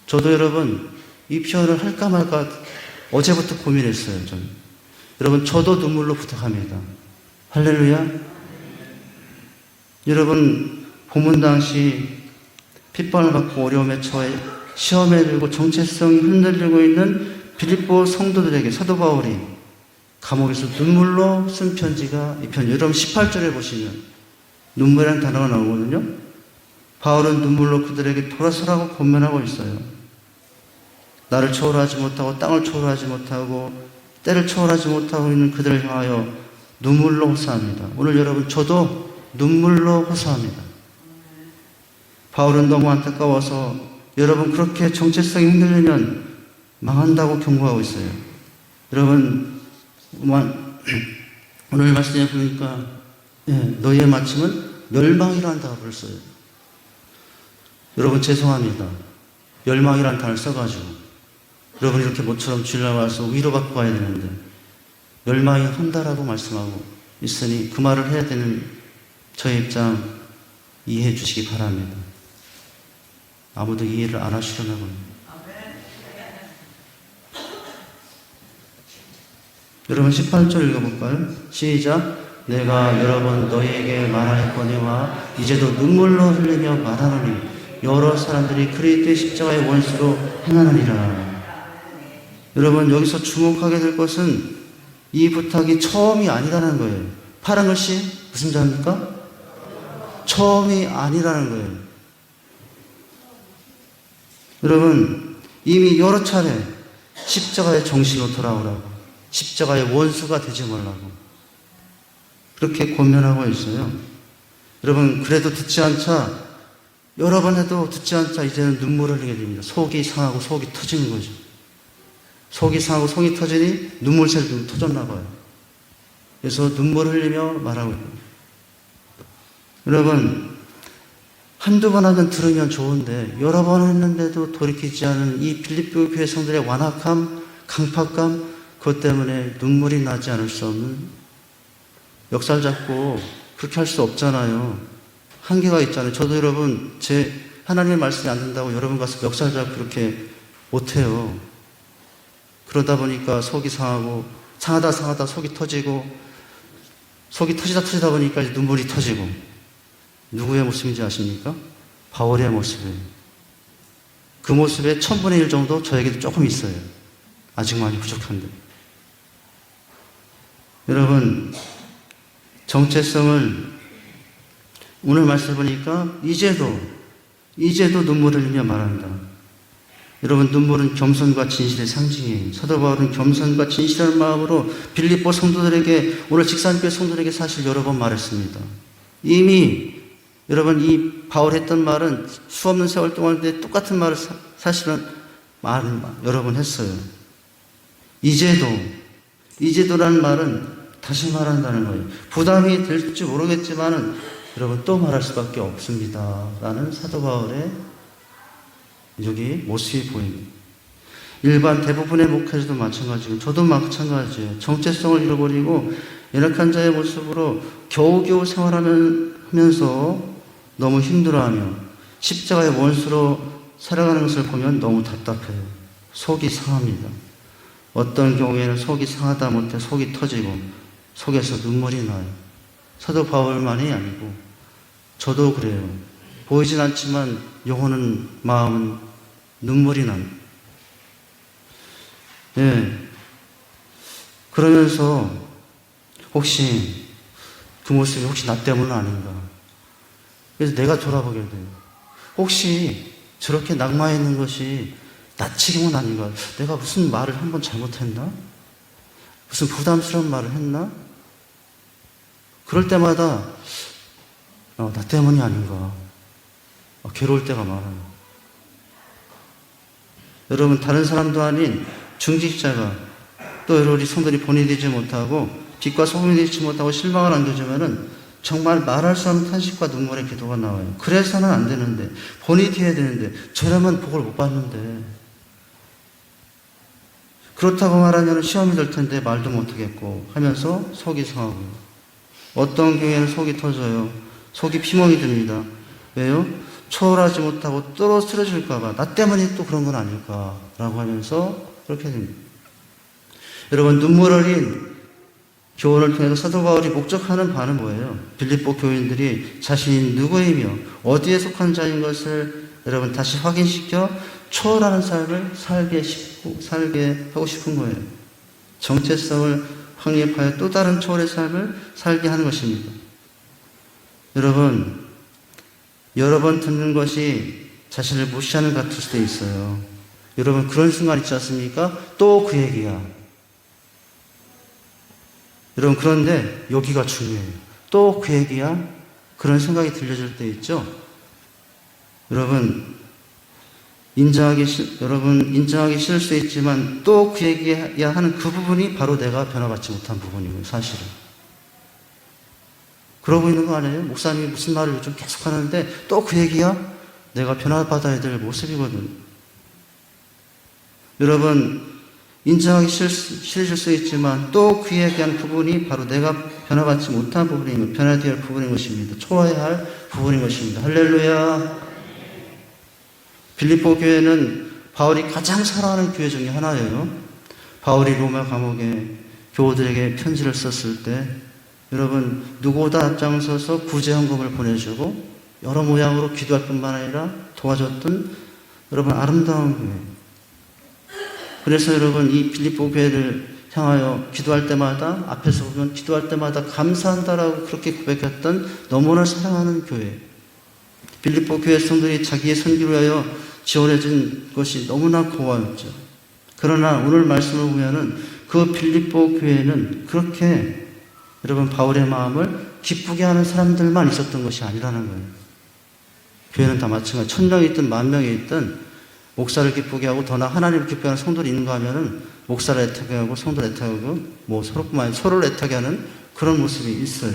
저도 여러분, 이 표현을 할까 말까 어제부터 고민했어요. 저는. 여러분, 저도 눈물로 부탁합니다. 할렐루야. 여러분, 고문 당시 핍박을 받고 어려움에 처해 시험에 들고 정체성이 흔들리고 있는 빌립보 성도들에게 사도 바울이 감옥에서 눈물로 쓴 편지가 이 편. 여러분 18절에 보시면 눈물이라는 단어가 나오거든요. 바울은 눈물로 그들에게 돌아서라고 권면하고 있어요. 나를 초월하지 못하고 땅을 초월하지 못하고 때를 초월하지 못하고 있는 그들을 향하여 눈물로 호소합니다. 오늘 여러분 저도 눈물로 호소합니다. 바울은 너무 안타까워서 여러분 그렇게 정체성이 흔들리면 망한다고 경고하고 있어요. 여러분 오늘 말씀에 보니까 너희의 마침은 멸망이라는 단어를 써요. 여러분 죄송합니다. 멸망이라는 단어를 써가지고 여러분 이렇게 모처럼 주일날 와서 위로받고 가야 되는데 멸망이 한다라고 말씀하고 있으니 그 말을 해야 되는 저의 입장 이해해 주시기 바랍니다. 아무도 이해를 안 하시려나 봅니다. 여러분 18절 읽어볼까요? 시작. 내가 여러 번 너희에게 말하였거니와 이제도 눈물로 흘리며 말하노니 여러 사람들이 그리스도의 십자가의 원수로 행하느니라. 여러분 여기서 주목하게 될 것은 이 부탁이 처음이 아니라는 거예요. 파란 글씨 무슨 자입니까? 처음이 아니라는 거예요. 여러분 이미 여러 차례 십자가의 정신으로 돌아오라고, 십자가의 원수가 되지 말라고 그렇게 권면하고 있어요. 여러분 그래도 듣지 않자, 여러 번 해도 듣지 않자 이제는 눈물을 흘리게 됩니다. 속이 상하고 속이 터지는 거죠. 속이 상하고 속이 터지니 눈물샘이 터졌나 봐요. 그래서 눈물을 흘리며 말하고 있습니다. 여러분 한두 번 하면 들으면 좋은데 여러 번 했는데도 돌이키지 않은 이 빌립보 교회 성들의 완악함, 강팍감, 그것 때문에 눈물이 나지 않을 수 없는, 멱살 잡고 그렇게 할 수 없잖아요. 한계가 있잖아요. 저도 여러분 제 하나님의 말씀이 안 된다고 여러분 가서 멱살 잡고 그렇게 못해요. 그러다 보니까 속이 상하고 상하다 속이 터지고 속이 터지다 보니까 눈물이 터지고. 누구의 모습인지 아십니까? 바울의 모습이에요. 그 모습의 1000분의 1 정도 저에게도 조금 있어요. 아직 많이 부족한데. 여러분 정체성을 오늘 말씀을 보니까 이제도 눈물을 흘리며 말한다. 여러분 눈물은 겸손과 진실의 상징이에요. 사도 바울은 겸손과 진실한 마음으로 빌립보 성도들에게, 오늘 직산교회 성도들에게 사실 여러 번 말했습니다. 이미 여러분 이 바울 했던 말은 수없는 세월 동안 똑같은 말을 사실은 여러 번 했어요. 이제도라는 말은 다시 말한다는 거예요. 부담이 될지 모르겠지만은 여러분 또 말할 수밖에 없습니다. 라는 사도 바울의 여기 모습이 보입니다. 일반 대부분의 목회자도 마찬가지고 저도 마찬가지예요. 정체성을 잃어버리고 연약한 자의 모습으로 겨우겨우 생활하면서 너무 힘들어하며 십자가의 원수로 살아가는 것을 보면 너무 답답해요. 속이 상합니다. 어떤 경우에는 속이 상하다 못해 속이 터지고 속에서 눈물이 나요. 사도 바울만이 아니고 저도 그래요. 보이진 않지만 영혼은, 마음은 눈물이 납니다. 예. 그러면서 혹시 그 모습이 혹시 나 때문은 아닌가. 그래서 내가 돌아보게 돼요. 혹시 저렇게 낙마해 있는 것이 나 지금은 아닌가. 내가 무슨 말을 한번 잘못했나? 무슨 부담스러운 말을 했나? 그럴 때마다 나 때문이 아닌가. 괴로울 때가 많아요. 여러분, 다른 사람도 아닌 중직자가 또 여러 우리 성들이 본이 되지 못하고 빛과 소금이 되지 못하고 실망을 안겨주면은 정말 말할 수 없는 탄식과 눈물의 기도가 나와요. 그래서는 안 되는데, 본이 되어야 되는데, 저러면 복을 못 받는데. 그렇다고 말하면 시험이 될 텐데 말도 못하겠고 하면서 속이 상하고요. 어떤 경우에는 속이 터져요. 속이 피멍이 듭니다. 왜요? 초월하지 못하고 떨어뜨려질까봐 나 때문에 또 그런 건 아닐까라고 하면서 그렇게 됩니다. 여러분, 눈물 흘린 교훈을 통해서 사도 바울이 목적하는 바는 뭐예요? 빌립보 교인들이 자신이 누구이며 어디에 속한 자인 것을 여러분 다시 확인시켜 초월하는 삶을 살게 하고 싶은 거예요. 정체성을 확립하여 또 다른 초월의 삶을 살게 하는 것입니다. 여러분, 여러 번 듣는 것이 자신을 무시하는 것 같을 수도 있어요. 여러분, 그런 순간 있지 않습니까? 또 그 얘기야. 여러분, 그런데 여기가 중요해요. 또 그 얘기야? 그런 생각이 들려질 때 있죠? 여러분, 인정하기 싫을 수 있지만 또 그 얘기야 하는 그 부분이 바로 내가 변화받지 못한 부분이고요, 사실은. 그러고 있는 거 아니에요? 목사님이 무슨 말을 요즘 계속 하는데 또 그 얘기야? 내가 변화받아야 될 모습이거든요. 여러분, 인정하기 싫으실 수 있지만 또 그 얘기한 부분이 바로 내가 변화받지 못한 부분이며 변화되어야 할 부분인 것입니다. 초월해야 할 부분인 것입니다. 할렐루야. 빌립보 교회는 바울이 가장 사랑하는 교회 중에 하나예요. 바울이 로마 감옥에 교우들에게 편지를 썼을 때 여러분, 누구보다 앞장서서 구제 헌금을 보내주고 여러 모양으로 기도할 뿐만 아니라 도와줬던 여러분 아름다운 교회. 그래서 여러분, 이 빌립보 교회를 향하여 기도할 때마다, 앞에서 보면 기도할 때마다 감사한다라고 그렇게 고백했던 너무나 사랑하는 교회. 빌립보 교회 성도들이 자기의 선기를 위하여 지원해준 것이 너무나 고마웠죠. 그러나 오늘 말씀을 보면은 그 빌립보 교회는 그렇게 여러분 바울의 마음을 기쁘게 하는 사람들만 있었던 것이 아니라는 거예요. 교회는 다 마찬가지. 1000명이 있든 10,000명이 있든 목사를 기쁘게 하고 더 나아 하나님을 기쁘게 하는 성도들이 있는가 하면은 목사를 애타게 하고 성도를 애타게 하고 뭐 서로뿐만 아니라 서로를 애타게 하는 그런 모습이 있어요.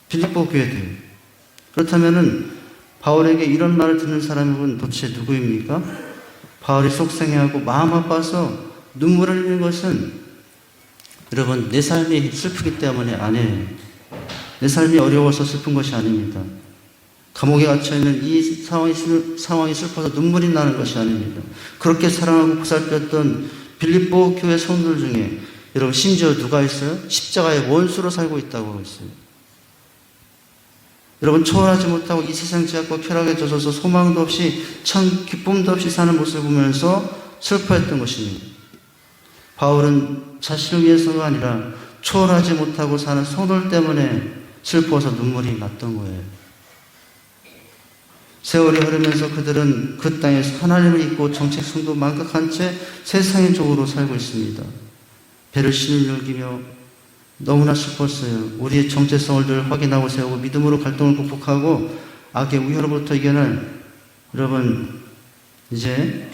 빌립보 교회도. 그렇다면은 바울에게 이런 말을 듣는 사람은 도대체 누구입니까? 바울이 속상해하고 마음 아파서 눈물을 흘리는 것은 여러분 내 삶이 슬프기 때문에 아니에요. 내 삶이 어려워서 슬픈 것이 아닙니다. 감옥에 갇혀있는 이 상황이 슬퍼서 눈물이 나는 것이 아닙니다. 그렇게 사랑하고 보살폈던 빌립보 교회 성도들 중에 여러분 심지어 누가 있어요? 십자가의 원수로 살고 있다고 하고 있어요. 여러분, 초월하지 못하고 이 세상 죄악과 쾌락에 젖어서 소망도 없이 참 기쁨도 없이 사는 모습을 보면서 슬퍼했던 것입니다. 바울은 자신을 위해서가 아니라 초월하지 못하고 사는 성도들 때문에 슬퍼서 눈물이 났던 거예요. 세월이 흐르면서 그들은 그 땅에서 하나님을 잊고 정체성도 망각한 채 세상의 종으로 살고 있습니다. 배를 신을 여기며 너무나 슬펐어요. 우리의 정체성을 늘 확인하고 세우고 믿음으로 갈등을 극복하고 악의 우열로부터 이겨낼 여러분 이제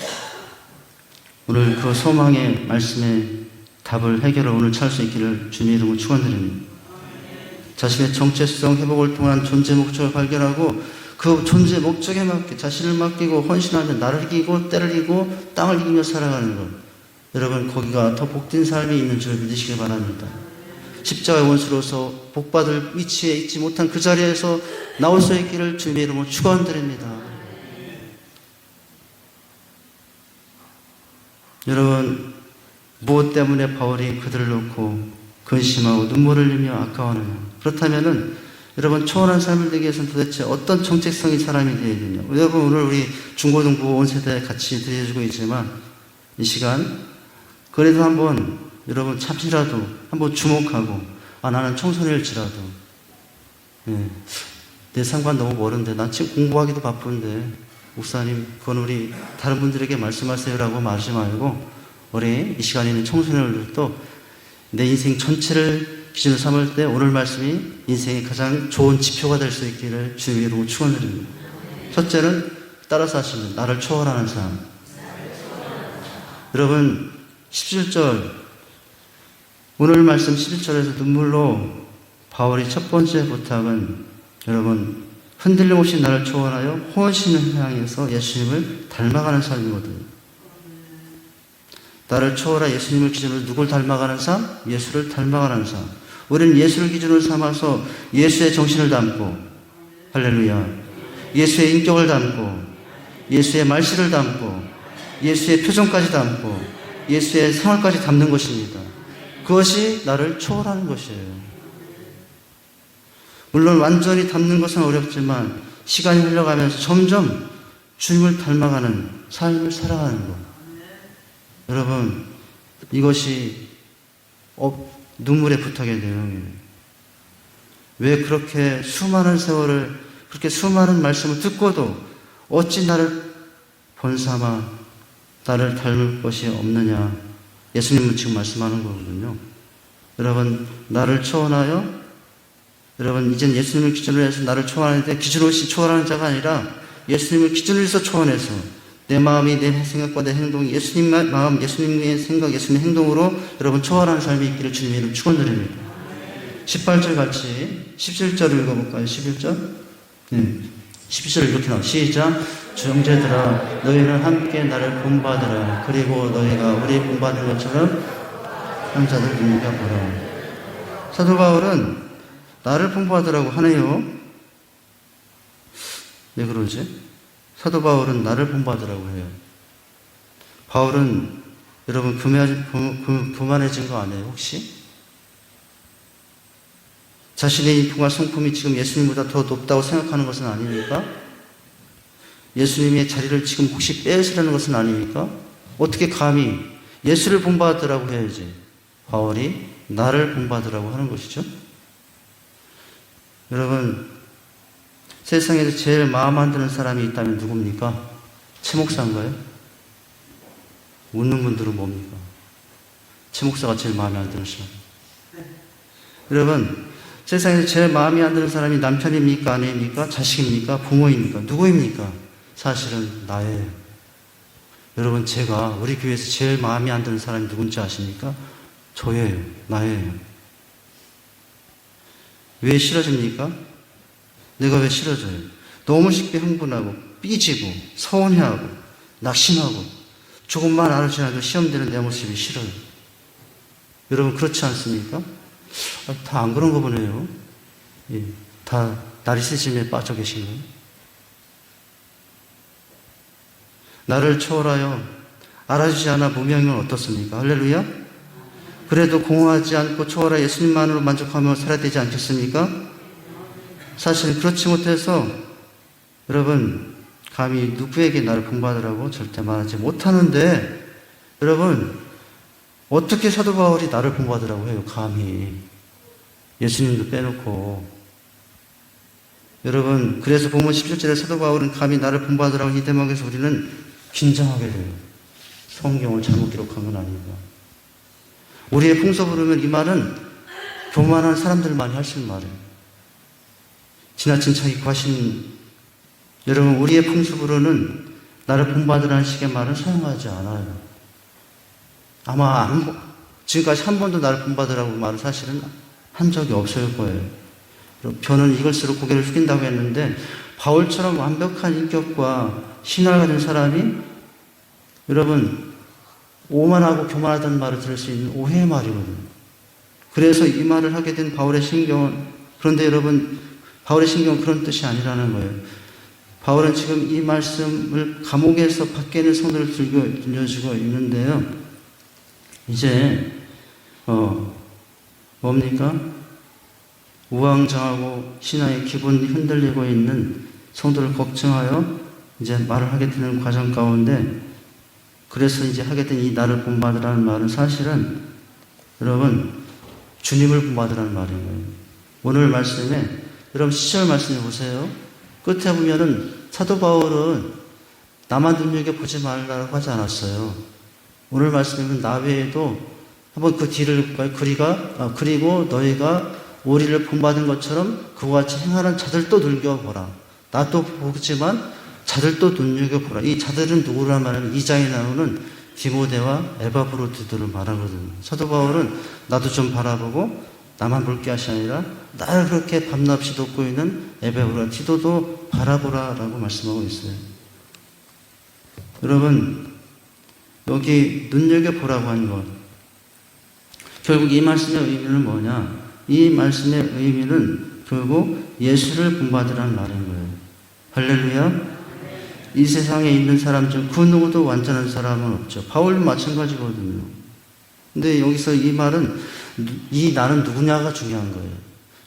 오늘 그 소망의 말씀의 답을 해결을 오늘 찾을 수 있기를 주님의 이름으로 축원드립니다. 자신의 정체성 회복을 통한 존재 목적을 발견하고 그 존재 목적에 맞게 자신을 맡기고 헌신하며 나를 이기고 때를 이기고 땅을 이기며 살아가는 것, 여러분 거기가 더 복된 삶이 있는 줄 믿으시길 바랍니다. 십자가의 원수로서 복받을 위치에 있지 못한 그 자리에서 나올 수 있기를 주님의 이름으로 축원드립니다. 여러분, 무엇 때문에 바울이 그들을 놓고 근심하고 눈물을 흘리며 아까워하느냐? 그렇다면은 여러분, 초월한 삶을 되기 위해서는 도대체 어떤 정체성의 사람이 되어야 되냐? 여러분, 오늘 우리 중고등부 온 세대 같이 들려주고 있지만 이 시간 그래도 한번 여러분 잠시라도 한번 주목하고, 나는 청소년일지라도 내 상관 너무 멀은데, 난 지금 공부하기도 바쁜데 목사님 그건 우리 다른 분들에게 말씀하세요라고 말하지 말고, 우리 이 시간에 있는 청소년들도 내 인생 전체를 기준으로 삼을 때 오늘 말씀이 인생의 가장 좋은 지표가 될 수 있기를 주님의 이름으로 축원드립니다. 첫째는 따라서 하시면 나를 초월하는 삶. 여러분 17절, 오늘 말씀 11절에서 눈물로 바울이 첫 번째 부탁은 여러분 흔들림 없이 나를 초월하여 호원신을 향해서 예수님을 닮아가는 삶이거든요. 나를 초월하 예수님을 기준으로 누굴 닮아가는 삶? 예수를 닮아가는 삶. 우리는 예수를 기준으로 삼아서 예수의 정신을 담고, 할렐루야, 예수의 인격을 담고, 예수의 말씨를 담고, 예수의 표정까지 담고, 예수의 생활까지 담는 것입니다. 그것이 나를 초월하는 것이에요. 물론 완전히 담는 것은 어렵지만 시간이 흘러가면서 점점 주님을 닮아가는 삶을 살아가는 것. 여러분, 이것이 눈물의 부탁의 내용이에요. 왜 그렇게 수많은 세월을, 그렇게 수많은 말씀을 듣고도 어찌 나를 본삼아 나를 닮을 것이 없느냐? 예수님은 지금 말씀하는 거거든요. 여러분, 나를 초월하여, 여러분 이젠 예수님을 기준으로 해서 나를 초월하는데, 기준 없이 초월하는 자가 아니라 예수님을 기준으로 해서 초월해서 내 마음이, 내 생각과 내 행동이 예수님 마음, 예수님의 생각, 예수님의 행동으로 여러분 초월하는 삶이 있기를 주님의 이름 축원드립니다. 18절 같이 17절 읽어볼까요? 11절? 11절 이렇게 나와. 시작. 형제들아, 너희는 함께 나를 본받으라. 그리고 너희가 우리 본받은 것처럼 형제들 능력하라. 사도 바울은 나를 본받으라고 하네요. 왜 그러지? 사도 바울은 나를 본받으라고 해요. 바울은 여러분 교만해진 거 아니에요 혹시? 자신의 인품과 성품이 지금 예수님보다 더 높다고 생각하는 것은 아닙니까? 예수님의 자리를 지금 혹시 빼앗으려는 것은 아닙니까? 어떻게 감히 예수를 본받으라고 해야지 바울이 나를 본받으라고 하는 것이죠? 여러분, 세상에서 제일 마음 안 드는 사람이 있다면 누굽니까? 최 목사인가요? 웃는 분들은 뭡니까? 최 목사가 제일 마음에 안 드는 사람. 여러분, 세상에서 제일 마음에 안 드는 사람이 남편입니까? 아내입니까? 자식입니까? 부모입니까? 누구입니까? 사실은 나예요. 여러분, 제가 우리 교회에서 제일 마음에 안 드는 사람이 누군지 아십니까? 저예요. 나예요. 왜 싫어집니까? 내가 왜 싫어져요? 너무 쉽게 흥분하고 삐지고 서운해하고 낙심하고 조금만 알아주나도 시험되는 내 모습이 싫어요. 여러분 그렇지 않습니까? 다 안 그런 거 보네요. 다 나리시즘에 빠져 계신 거예요. 나를 초월하여 알아주지 않아 무명이면 어떻습니까? 할렐루야. 그래도 공허하지 않고 초월하여 예수님만으로 만족하며 살아야 되지 않겠습니까? 사실 그렇지 못해서 여러분 감히 누구에게 나를 본받으라고 절대 말하지 못하는데, 여러분 어떻게 사도 바울이 나를 본받으라고 해요? 감히 예수님도 빼놓고. 여러분 그래서 본문 17절에 사도 바울은 감히 나를 본받으라고 이 대목에서 우리는 긴장하게 돼요. 성경을 잘못 기록한 건 아닌가. 우리의 풍속으로면 이 말은 교만한 사람들만이 할 수 있는 말이에요. 지나친 자기 과신, 여러분 우리의 풍습으로는 나를 본받으라는 식의 말은 사용하지 않아요. 아마 지금까지 한 번도 나를 본받으라고 말을 사실은 한 적이 없을 거예요. 저는 이것으로 고개를 숙인다고 했는데 바울처럼 완벽한 인격과 신화를 가진 사람이 여러분 오만하고 교만하다는 말을 들을 수 있는 오해의 말이거든요. 그래서 이 말을 하게 된 바울의 신경은, 그런데 여러분 바울의 신경은 그런 뜻이 아니라는 거예요. 바울은 지금 이 말씀을 감옥에서 밖에 있는 성도를 들려주고 있는데요. 이제 뭡니까? 우왕좌하고 신앙의 기분이 흔들리고 있는 성도를 걱정하여 이제 말을 하게 되는 과정 가운데, 그래서 이제 하게 된 이 나를 본받으라는 말은 사실은 여러분 주님을 본받으라는 말인 거예요. 오늘 말씀에 여러분 10절 말씀해 보세요. 끝에 보면은 사도 바울은 나만 눈여겨보지 말라고 하지 않았어요. 오늘 말씀에는 나 외에도 한번 그 뒤를 볼까요? 그리고 너희가 우리를 본받은 것처럼 그와 같이 행하는 자들도 눈여겨보라. 나도 보지만 자들도 눈여겨보라. 이 자들은 누구란 말은 2장에 나오는 디모데와 에바브로드들을 말하거든요. 사도 바울은 나도 좀 바라보고 나만 볼 게 아니라 나를 그렇게 밤낮이 돕고 있는 에바브로와 티도도 바라보라라고 말씀하고 있어요. 여러분 여기 눈여겨보라고 하는 것, 결국 이 말씀의 의미는 뭐냐? 이 말씀의 의미는 결국 예수를 본받으라는 말인 거예요. 할렐루야. 이 세상에 있는 사람 중 그 누구도 완전한 사람은 없죠. 바울도 마찬가지거든요. 근데 여기서 이 말은 이 나는 누구냐가 중요한 거예요.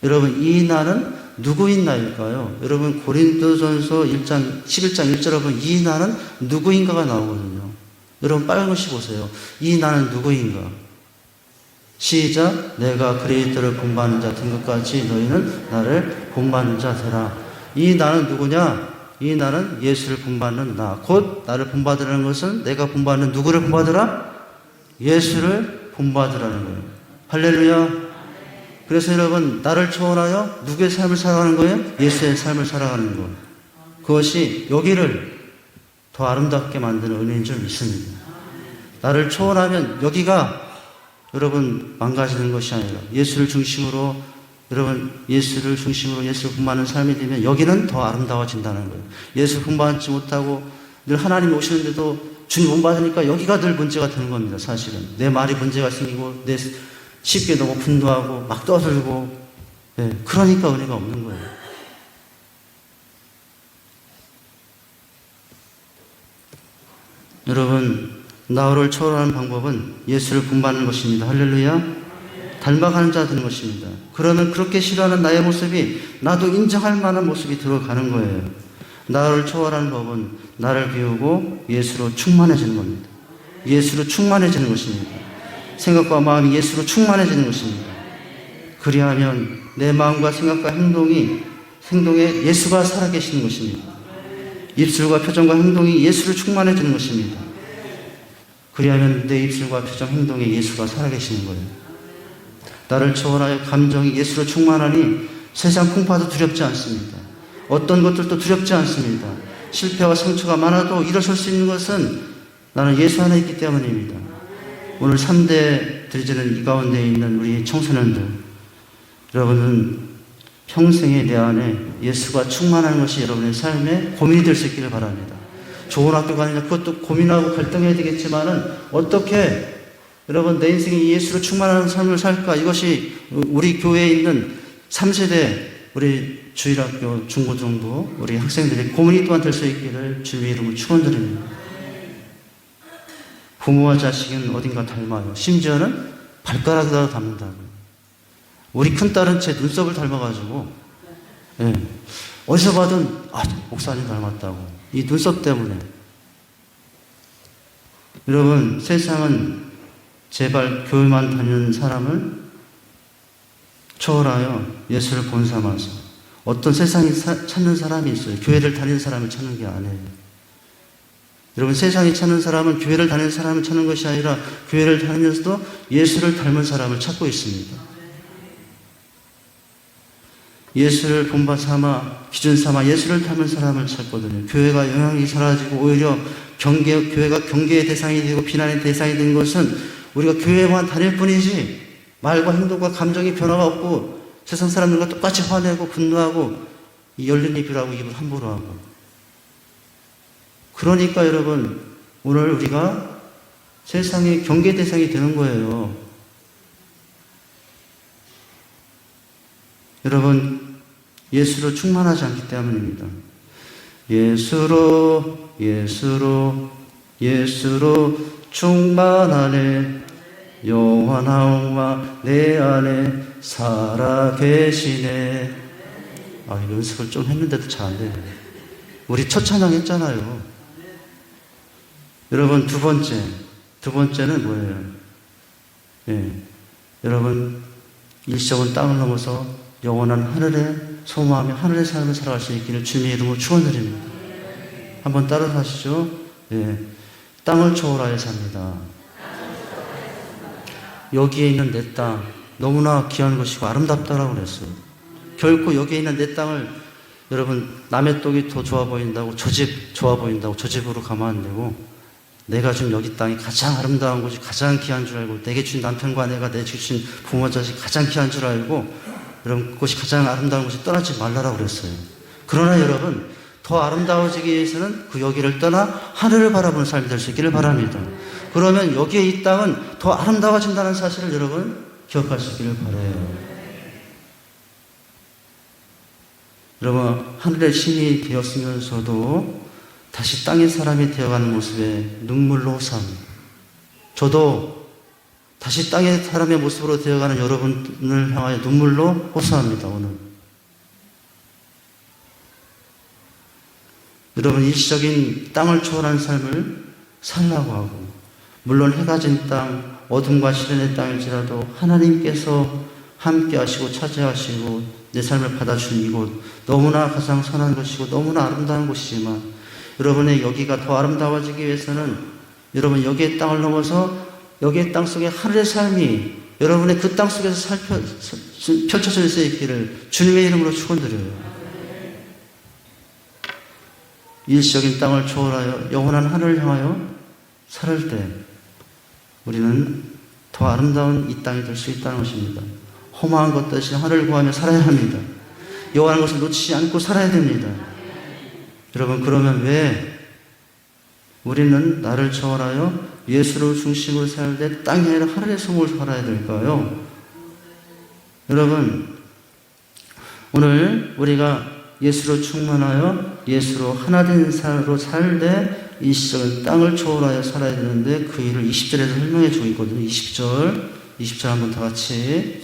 여러분 이 나는 누구인 나일까요? 여러분 고린도전서 11장 1절에 보면 이 나는 누구인가가 나오거든요. 여러분 빨간 글씨 보세요. 이 나는 누구인가? 시작. 내가 그리스도를 본받는 자 된 것까지 너희는 나를 본받는 자 되라. 이 나는 누구냐? 이 나는 예수를 본받는 나. 곧 나를 본받으라는 것은 내가 본받는 누구를 본받으라? 예수를 본받으라는 거예요. 할렐루야. 그래서 여러분 나를 초월하여 누구의 삶을 살아가는 거예요? 예수의 삶을 살아가는 것. 그것이 여기를 더 아름답게 만드는 은혜인 줄 믿습니다. 나를 초월하면 여기가 여러분 망가지는 것이 아니라 예수를 중심으로 예수를 본받는 삶이 되면 여기는 더 아름다워진다는 거예요. 예수를 본받지 못하고 늘 하나님이 오시는데도 주님 본받으니까 여기가 늘 문제가 되는 겁니다. 사실은 내 말이 문제가 생기고 내 쉽게 너무 분노하고 막 떠들고, 그러니까 은혜가 없는 거예요. 여러분 나를 초월하는 방법은 예수를 본받는 것입니다. 할렐루야. 닮아가는 자 되는 것입니다. 그러면 그렇게 싫어하는 나의 모습이 나도 인정할 만한 모습이 들어가는 거예요. 나를 초월하는 법은 나를 비우고 예수로 충만해지는 겁니다. 예수로 충만해지는 것입니다. 생각과 마음이 예수로 충만해지는 것입니다. 그리하면 내 마음과 생각과 행동에 예수가 살아계시는 것입니다. 입술과 표정과 행동이 예수로 충만해지는 것입니다. 그리하면 내 입술과 표정, 행동에 예수가 살아계시는 거예요. 나를 초월하여 감정이 예수로 충만하니 세상 풍파도 두렵지 않습니다. 어떤 것들도 두렵지 않습니다. 실패와 상처가 많아도 일어설 수 있는 것은 나는 예수 안에 있기 때문입니다. 오늘 3대 드리즈는 이 가운데 있는 우리 청소년들, 여러분은 평생에 내 안에 예수가 충만한 것이 여러분의 삶에 고민이 될 수 있기를 바랍니다. 좋은 학교 가느냐 그것도 고민하고 갈등해야 되겠지만은 어떻게 여러분 내 인생에 예수로 충만한 삶을 살까? 이것이 우리 교회에 있는 3세대 우리 주일학교 중고등부 우리 학생들의 고민이 또한 될 수 있기를 주님의 이름으로 축원드립니다. 부모와 자식은 어딘가 닮아요. 심지어는 발가락에다 닮는다고요. 우리 큰딸은 제 눈썹을 닮아가지고 어디서 봐든 목사님 닮았다고. 이 눈썹 때문에. 여러분 세상은 제발 교회만 다니는 사람을 초월하여 예수를 본 삼아서 어떤 세상이 찾는 사람이 있어요. 교회를 다니는 사람을 찾는 게 아니에요. 여러분 세상이 찾는 사람은 교회를 다니는 사람을 찾는 것이 아니라 교회를 다니면서도 예수를 닮은 사람을 찾고 있습니다. 예수를 본받 삼아 기준 삼아 예수를 닮은 사람을 찾거든요. 교회가 영향이 사라지고 오히려 교회가 경계의 대상이 되고 비난의 대상이 된 것은 우리가 교회만 다닐 뿐이지 말과 행동과 감정이 변화가 없고 세상 사람들과 똑같이 화내고 분노하고 열린 입이라고 입을 함부로 하고. 그러니까 여러분 오늘 우리가 세상의 경계 대상이 되는 거예요. 여러분 예수로 충만하지 않기 때문입니다. 예수로 충만하네. 영원함과 내 안에 살아 계시네. 연습을 좀 했는데도 잘 안 돼요. 우리 첫 찬양 했잖아요. 여러분 두 번째는 뭐예요? 여러분 일시적인 땅을 넘어서 영원한 하늘에 소망하며 하늘의 삶을 살아갈 수 있기를 주님의 이름으로 축원드립니다. 한번 따라서 하시죠. 땅을 초월하여 삽니다. 여기에 있는 내 땅 너무나 귀한 것이고 아름답다라고 그랬어요. 결코 여기에 있는 내 땅을 여러분 남의 떡이 더 좋아 보인다고 저 집 좋아 보인다고 저 집으로 가면 안 되고, 내가 준 여기 땅이 가장 아름다운 곳이 가장 귀한 줄 알고, 내게 준 남편과 내가 내 주신 부모 자식 가장 귀한 줄 알고, 여러분 그것이 가장 아름다운 곳이 떠나지 말라라고 그랬어요. 그러나 여러분 더 아름다워지기 위해서는 그 여기를 떠나 하늘을 바라보는 삶이 될 수 있기를 바랍니다. 그러면 여기에 이 땅은 더 아름다워진다는 사실을 여러분 기억할 수 있기를 바라요. 여러분 하늘의 신이 되었으면서도 다시 땅의 사람이 되어가는 모습에 눈물로 호소합니다. 저도 다시 땅의 사람의 모습으로 되어가는 여러분을 향하여 눈물로 호소합니다. 오늘 여러분 일시적인 땅을 초월한 삶을 살라고 하고, 물론 해가 진 땅, 어둠과 시련의 땅일지라도 하나님께서 함께 하시고 차지하시고 내 삶을 받아주는 이곳, 너무나 가장 선한 것이고 너무나 아름다운 곳이지만, 여러분의 여기가 더 아름다워지기 위해서는 여러분 여기의 땅을 넘어서 여기의 땅 속에 하늘의 삶이 여러분의 그 땅 속에서 펼쳐질 수 있기를 주님의 이름으로 축원드려요. 일시적인 땅을 초월하여 영원한 하늘을 향하여 살을 때 우리는 더 아름다운 이 땅이 될 수 있다는 것입니다. 허망한 것 대신 하늘을 구하며 살아야 합니다. 영원한 것을 놓치지 않고 살아야 됩니다. 여러분 그러면 왜 우리는 나를 초월하여 예수를 중심으로 살 때 땅이 아니라 하늘의 소망을 살아야 될까요? 여러분 오늘 우리가 예수로 충만하여 예수로 하나된 삶으로 살 때 이 시절은 땅을 초월하여 살아야 되는데 그 일을 20절에서 설명해 주고 있거든요. 20절 한번 다 같이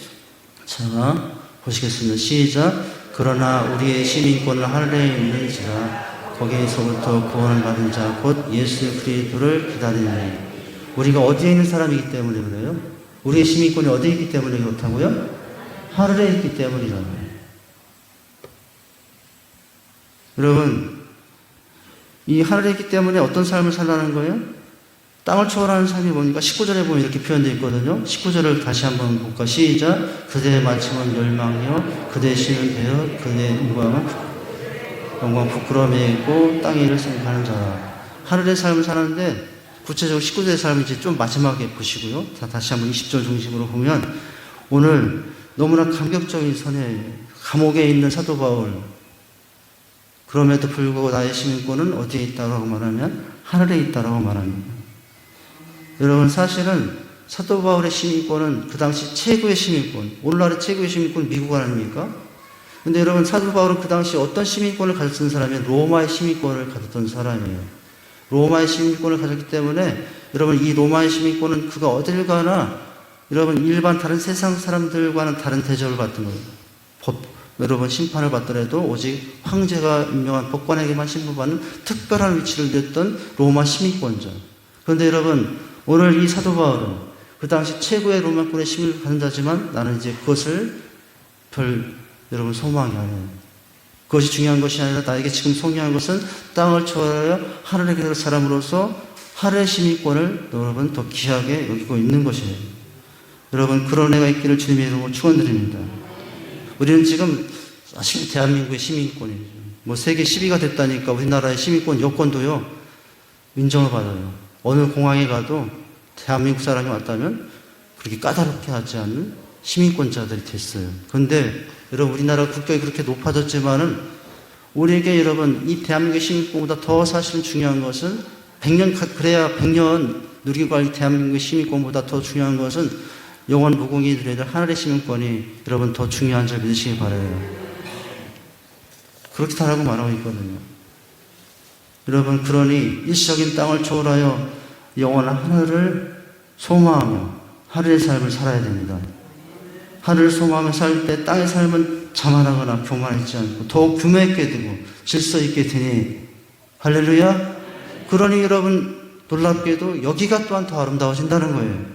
자 보시겠습니다. 시작. 그러나 우리의 시민권은 하늘에 있는지라 거기에서부터 구원을 받은 자 곧 예수 그리스도를 기다리니. 우리가 어디에 있는 사람이기 때문에 그래요? 우리의 시민권이 어디에 있기 때문에 그렇다고요? 하늘에 있기 때문이라고요. 여러분 이 하늘에 있기 때문에 어떤 삶을 살라는 거예요? 땅을 초월하는 삶이 뭡니까? 19절에 보면 이렇게 표현되어 있거든요. 19절을 다시 한번 볼까? 시작. 그대의 마침은 멸망이요 그대의 신은 되어 그대의 영광 부끄러움에 있고 땅의 일을 생각하는 자라. 하늘의 삶을 사는데 구체적으로 19절의 삶을 이제 좀 마지막에 보시고요. 다시 한번 20절 중심으로 보면 오늘 너무나 감격적인 선에 감옥에 있는 사도 바울, 그럼에도 불구하고 나의 시민권은 어디에 있다고 말하면 하늘에 있다고 말합니다. 여러분 사실은 사도 바울의 시민권은 그 당시 최고의 시민권, 오늘날의 최고의 시민권은 미국 아닙니까? 근데 여러분 사도 바울은 그 당시 어떤 시민권을 가졌던 사람이에요? 로마의 시민권을 가졌던 사람이에요. 로마의 시민권을 가졌기 때문에 여러분 이 로마의 시민권은 그가 어딜 가나 여러분 일반 다른 세상 사람들과는 다른 대접을 받던 거예요. 여러분 심판을 받더라도 오직 황제가 임명한 법관에게만 신부받는 특별한 위치를 냈던 로마 시민권자. 그런데 여러분 오늘 이 사도 바울은 그 당시 최고의 로마권의 시민을 갖는 자지만 나는 이제 그것을 여러분 소망이 아니에요. 그것이 중요한 것이 아니라 나에게 지금 소중한 것은 땅을 초월하여 하늘에 계실 사람으로서 하늘의 시민권을 여러분 더 귀하게 여기고 있는 것이에요. 여러분 그런 애가 있기를 주님의 이름으로 축원드립니다. 우리는 지금 사실 대한민국의 시민권이죠. 뭐 세계 10위가 됐다니까 우리나라의 시민권 여권도요 인정을 받아요. 어느 공항에 가도 대한민국 사람이 왔다면 그렇게 까다롭게 하지 않는 시민권자들이 됐어요. 그런데 여러분 우리나라 국격이 그렇게 높아졌지만은 우리에게 여러분 이 대한민국의 시민권보다 더 사실은 중요한 것은 100년 100년 누리고 갈 대한민국의 시민권보다 더 중요한 것은 영원 무궁이 누려야 될 하늘의 시민권이 여러분 더 중요한 줄 믿으시기 바라요. 그렇게 하라고 말하고 있거든요. 여러분 그러니 일시적인 땅을 초월하여 영원한 하늘을 소망하며 하늘의 삶을 살아야 됩니다. 하늘을 소망하며 살 때 땅의 삶은 자만하거나 교만하지 않고 더욱 규모 있게 되고 질서 있게 되니 할렐루야. 그러니 여러분 놀랍게도 여기가 또한 더 아름다워진다는 거예요.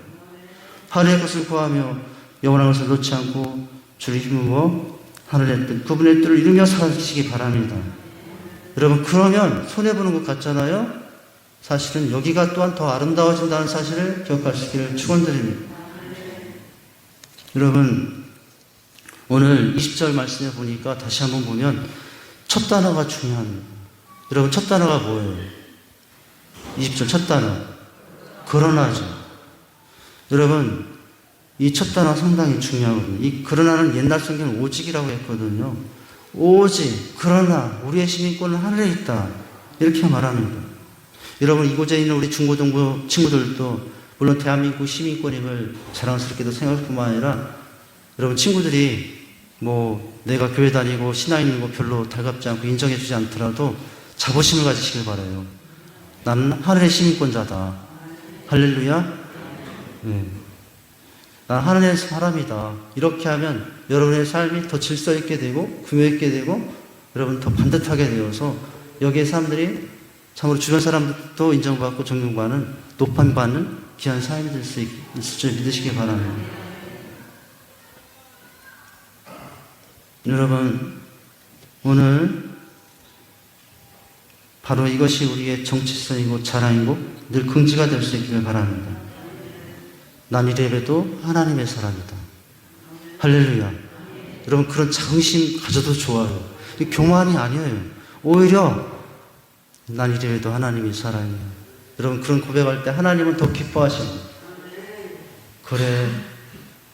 하늘의 것을 구하며 영원한 것을 놓지 않고 주를 힘입어 하늘의 뜻 그분의 뜻을 이루며 살아주시기 바랍니다. 여러분 그러면 손해보는 것 같잖아요. 사실은 여기가 또한 더 아름다워진다는 사실을 기억하시기를 축원드립니다. 여러분 오늘 20절 말씀에 보니까 다시 한번 보면 첫 단어가 중요합니다. 여러분 첫 단어가 뭐예요? 20절 첫 단어 그러나죠. 여러분 이 첫 단어 상당히 중요하거든요. 이 그러나는 옛날 성경은 오직이라고 했거든요. 오직 그러나 우리의 시민권은 하늘에 있다 이렇게 말합니다. 여러분 이곳에 있는 우리 중고등부 친구들도 물론 대한민국 시민권임을 자랑스럽게도 생각할 뿐만 아니라 여러분 친구들이 뭐 내가 교회 다니고 신앙 있는 거 별로 달갑지 않고 인정해 주지 않더라도 자부심을 가지시길 바라요. 나는 하늘의 시민권자다. 할렐루야. 네. 난 하늘의 사람이다. 이렇게 하면 여러분의 삶이 더 질서 있게 되고 규모 있게 되고 여러분 더 반듯하게 되어서 여기에 사람들이 참으로 주변 사람들도 인정받고 존경받는 높임받는 귀한 삶이 될 수 있을 줄 믿으시기 바랍니다. 여러분 오늘 바로 이것이 우리의 정체성이고 자랑이고 늘 긍지가 될 수 있기를 바랍니다. 난 이래봬도 하나님의 사람이다. 할렐루야. 여러분 그런 자긍심 가져도 좋아요. 교만이 아니에요. 오히려 난 이래봬도 하나님의 사람이야. 여러분 그런 고백할 때 하나님은 더 기뻐하십니다. 그래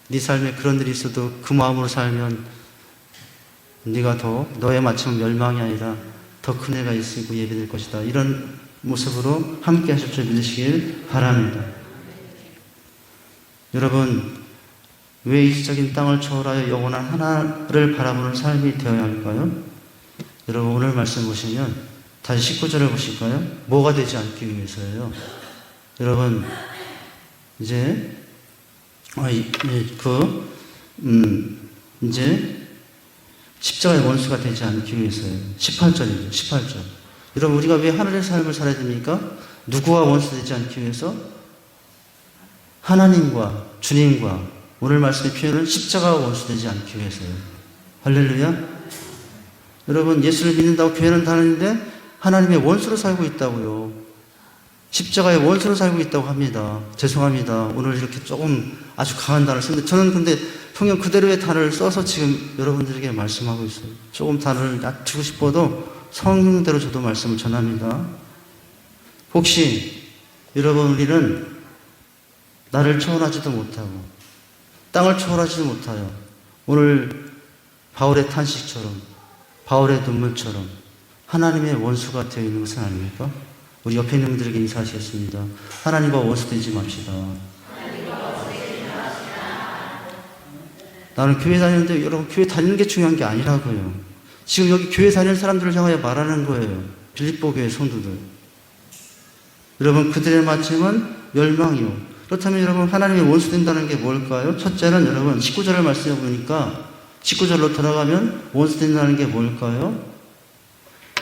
네 삶에 그런 일이 있어도 그 마음으로 살면 네가 더 너의 마침은 멸망이 아니라 더 큰 애가 있으고 예배될 것이다. 이런 모습으로 함께 하실 줄 믿으시길 바랍니다. 여러분 왜 일시적인 땅을 초월하여 영원한 하나를 바라보는 삶이 되어야 할까요? 여러분 오늘 말씀 보시면 다시 19절을 보실까요? 뭐가 되지 않기 위해서예요. 여러분 이제 이제 십자가의 원수가 되지 않기 위해서예요. 18절이죠. 18절. 여러분 우리가 왜 하늘의 삶을 살아야 됩니까? 누구와 원수 되지 않기 위해서? 하나님과 주님과 오늘 말씀의 표현은 십자가와 원수 되지 않기 위해서예요. 할렐루야. 여러분 예수를 믿는다고 교회는 다니는데 하나님의 원수로 살고 있다고요. 십자가의 원수로 살고 있다고 합니다. 죄송합니다. 오늘 이렇게 조금 아주 강한 단어를 쓰는데 저는 근데 성경 그대로의 단어를 써서 지금 여러분들에게 말씀하고 있어요. 조금 단어를 낮추고 싶어도 성경대로 저도 말씀을 전합니다. 혹시 여러분 우리는 나를 초월하지도 못하고 땅을 초월하지도 못하여 오늘 바울의 탄식처럼 바울의 눈물처럼 하나님의 원수가 되어 있는 것은 아닙니까? 우리 옆에 있는 분들에게 인사하시겠습니다. 하나님과 원수 되지 맙시다. 나는 교회 다니는데 여러분 교회 다니는 게 중요한 게 아니라고요. 지금 여기 교회 다니는 사람들을 향하여 말하는 거예요. 빌립보 교회 성도들. 여러분 그들의 마침은 멸망이요. 그렇다면 여러분 하나님의 원수 된다는 게 뭘까요? 첫째는 여러분 19절을 말씀해 보니까 19절로 들어가면 원수 된다는 게 뭘까요?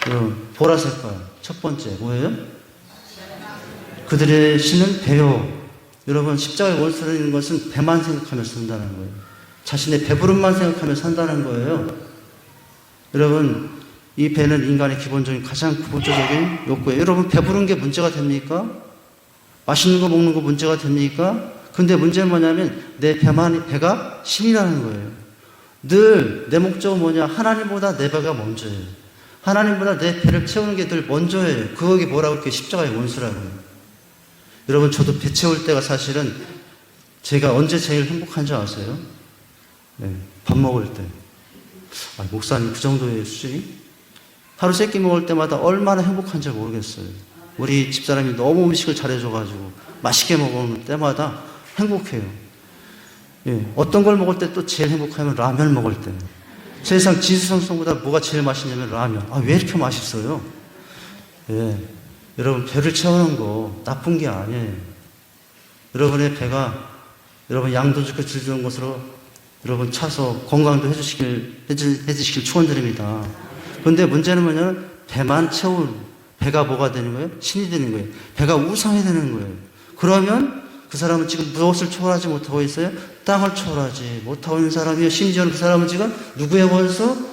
여러분 보라색깔 첫 번째 뭐예요? 그들의 신은 배요. 여러분 십자가의 원수라는 것은 배만 생각하며 산다는 거예요. 자신의 배부름만 생각하며 산다는 거예요. 여러분 이 배는 인간의 기본적인 가장 기본적인 욕구예요. 여러분 배부른 게 문제가 됩니까? 맛있는 거 먹는 거 문제가 됩니까? 근데 문제는 뭐냐면 내 배가 신이라는 거예요. 늘 내 목적은 뭐냐? 하나님보다 내 배가 먼저예요. 하나님보다 내 배를 채우는 게 늘 먼저예요. 그게 뭐라고 그렇게 십자가의 원수라고 해요. 여러분, 저도 배 채울 때가 사실은 제가 언제 제일 행복한 줄 아세요? 네, 밥 먹을 때. 목사님 그 정도의 수준이? 하루 세끼 먹을 때마다 얼마나 행복한지 모르겠어요. 우리 집사람이 너무 음식을 잘해줘가지고 맛있게 먹을 때마다 행복해요. 예, 어떤 걸 먹을 때 또 제일 행복하면 라면 먹을 때. 세상 지수성성보다 뭐가 제일 맛있냐면 라면. 왜 이렇게 맛있어요? 예, 여러분, 배를 채우는 거 나쁜 게 아니에요. 여러분의 배가 여러분 양도 좋게 즐기는 것으로 여러분 차서 건강도 해주시길 축원드립니다. 그런데 문제는 뭐냐면 배만 채울, 배가 뭐가 되는 거예요? 신이 되는 거예요. 배가 우상이 되는 거예요. 그러면 그 사람은 지금 무엇을 초월하지 못하고 있어요? 땅을 초월하지 못하고 있는 사람이요. 심지어는 그 사람은 지금 누구의 원수?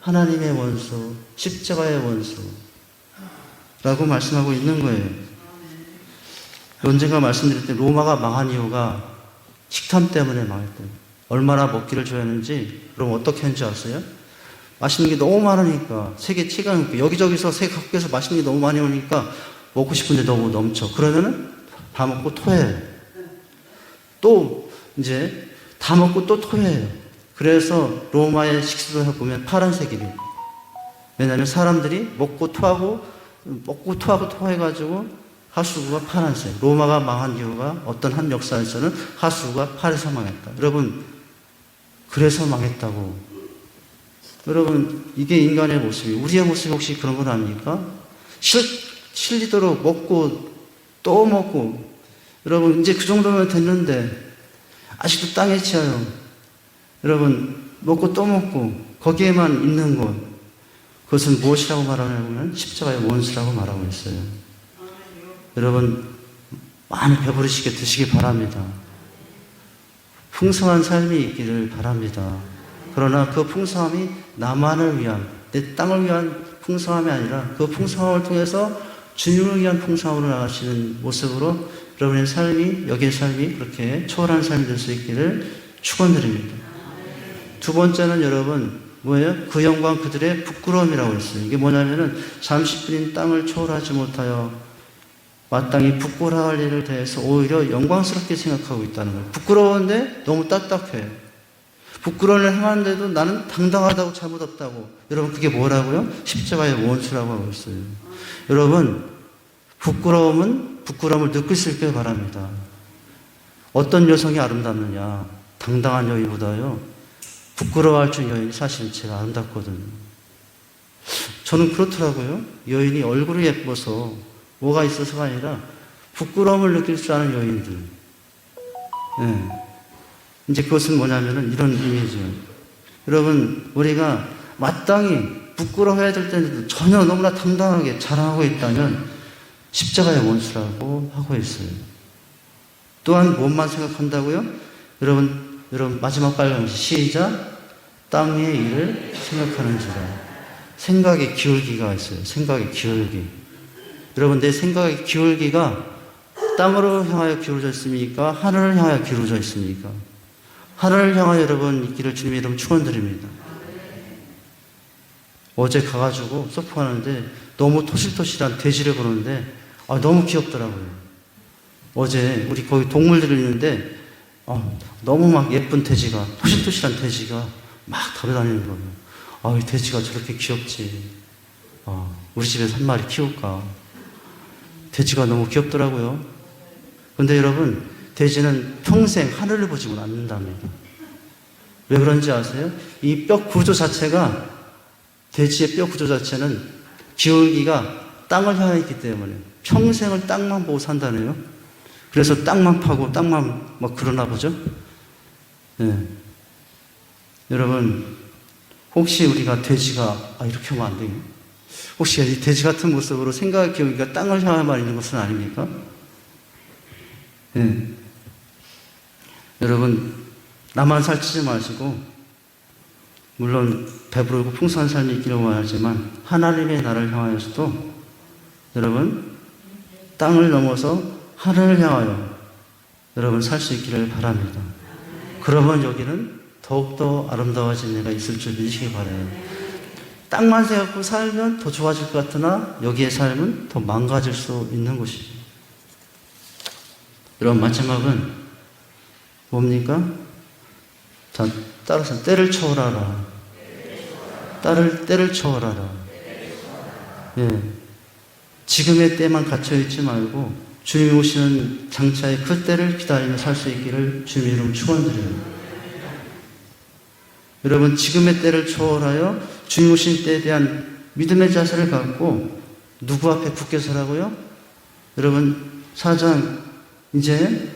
하나님의 원수, 십자가의 원수 라고 말씀하고 있는 거예요. 언젠가 말씀드릴 때 로마가 망한 이유가 식탐 때문에 망했대요. 얼마나 먹기를 좋아했는지, 그럼 어떻게 했는지 아세요? 맛있는 게 너무 많으니까, 세계 치가 여기저기서 세계 각국에서 맛있는 게 너무 많이 오니까 먹고 싶은데 너무 넘쳐. 그러면은 다 먹고 토해요. 또 이제 다 먹고 또 토해요. 그래서 로마의 식수를 보면 파란색이래요. 왜냐하면 사람들이 먹고 토하고 토해가지고 하수구가 파란색. 로마가 망한 이유가 어떤 한 역사에서는 하수구가 파래서 망했다. 여러분, 그래서 망했다고. 여러분, 이게 인간의 모습이, 우리의 모습이 혹시 그런 건 아닙니까? 실리도록 먹고 또 먹고. 여러분, 이제 그 정도면 됐는데 아직도 땅에 치여요. 여러분, 먹고 또 먹고 거기에만 있는 것, 그것은 무엇이라고 말하냐면 십자가의 원수라고 말하고 있어요. 여러분, 많이 배부르시게 드시기 바랍니다. 풍성한 삶이 있기를 바랍니다. 그러나 그 풍성함이 나만을 위한, 내 땅을 위한 풍성함이 아니라 그 풍성함을 통해서 주님을 위한 풍성함으로 나가시는 모습으로 여러분의 삶이, 여기의 삶이 그렇게 초월한 삶이 될 수 있기를 축원드립니다. 두 번째는 여러분, 뭐예요? 그 영광 그들의 부끄러움이라고 했어요. 이게 뭐냐면은 잠시뿐인 땅을 초월하지 못하여 마땅히 부끄러워할 일을 대해서 오히려 영광스럽게 생각하고 있다는 거예요. 부끄러운데 너무 딱딱해요. 부끄러움을 행하는데도 나는 당당하다고 잘못 없다고. 여러분, 그게 뭐라고요? 십자가의 원수라고 하고 있어요. 여러분, 부끄러움을 느낄 수 있길 바랍니다. 어떤 여성이 아름답느냐? 당당한 여인보다요, 부끄러워할 줄 여인이 사실 제가 아름답거든요. 저는 그렇더라고요. 여인이 얼굴이 예뻐서 뭐가 있어서가 아니라 부끄러움을 느낄 줄 아는 여인들. 네. 이제 그것은 뭐냐면은 이런 의미죠. 여러분, 우리가 마땅히 부끄러워해야 될 때는 전혀 너무나 당당하게 자랑하고 있다면 십자가의 원수라고 하고 있어요. 또한 무엇만 생각한다고요? 여러분 마지막 빨간시 시작. 땅의 일을 생각하는지라. 생각의 기울기가 있어요. 생각의 기울기. 여러분, 내 생각의 기울기가 땅으로 향하여 기울어져 있습니까? 하늘을 향하여 기울어져 있습니까? 하늘을 향하여 여러분 있기를 주님의 이름 축원드립니다. 어제 가가지고 서프하는데 너무 토실토실한 돼지를 보는데 너무 귀엽더라고요. 어제 우리 거기 동물들이 있는데 너무 막 예쁜 돼지가, 토실토실한 돼지가 막 돌아다니는 거예요. 이 돼지가 저렇게 귀엽지. 우리 집에서 한 마리 키울까. 돼지가 너무 귀엽더라고요. 근데 여러분, 돼지는 평생 하늘을 보지는 않는답니다. 왜 그런지 아세요? 이 뼈 구조 자체가, 돼지의 뼈 구조 자체는 기울기가 땅을 향해 있기 때문에 평생을 땅만 보고 산다네요. 그래서 땅만 파고 땅만 막 그러나 보죠. 네. 여러분, 혹시 우리가 돼지가 이렇게 하면 안 되겠네. 혹시 이 돼지 같은 모습으로 생각의 기울기가 땅을 향해만 있는 것은 아닙니까? 네. 여러분, 나만 살찌지 마시고, 물론 배부르고 풍성한 삶이 있기를 원하지만 하나님의 나라를 향하여서도 여러분, 땅을 넘어서 하늘을 향하여 여러분 살 수 있기를 바랍니다. 그러면 여기는 더욱더 아름다워진 내가 있을 줄 믿으시기 바라요. 땅만 생각하고 살면 더 좋아질 것 같으나 여기의 삶은 더 망가질 수 있는 것이죠. 여러분, 마지막은 뭡니까? 자, 따라서 때를 초월하라. 때를 초월하라. 예. 지금의 때만 갇혀있지 말고 주님이 오시는 장차의 그 때를 기다리며 살 수 있기를 주님 이름 축원드려요. 여러분, 지금의 때를 초월하여 주님 오신 때에 대한 믿음의 자세를 갖고 누구 앞에 굳게 서라고요? 여러분, 4장 이제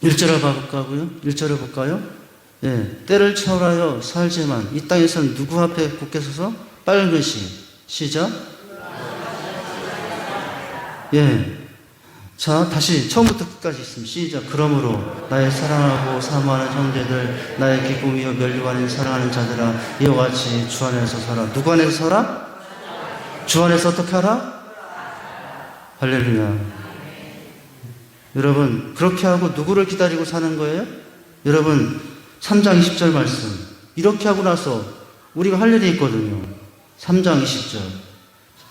1절을 봐볼까요? 1절을 볼까요? 예, 때를 초월하여 살지만 이 땅에서는 누구 앞에 굳게 서서 빨간 글씨 시작. 예. 자, 다시 처음부터 끝까지 있습니다. 시작. 그러므로 나의 사랑하고 사모하는 형제들, 나의 기쁨이요 멸류관인 사랑하는 자들아, 이와 같이 주 안에서 살아. 누구 안에서 살아? 주 안에서 어떻게 하라? 할렐루야. 여러분, 그렇게 하고 누구를 기다리고 사는 거예요? 여러분, 3장 20절 말씀. 이렇게 하고 나서 우리가 할 일이 있거든요. 3장 20절.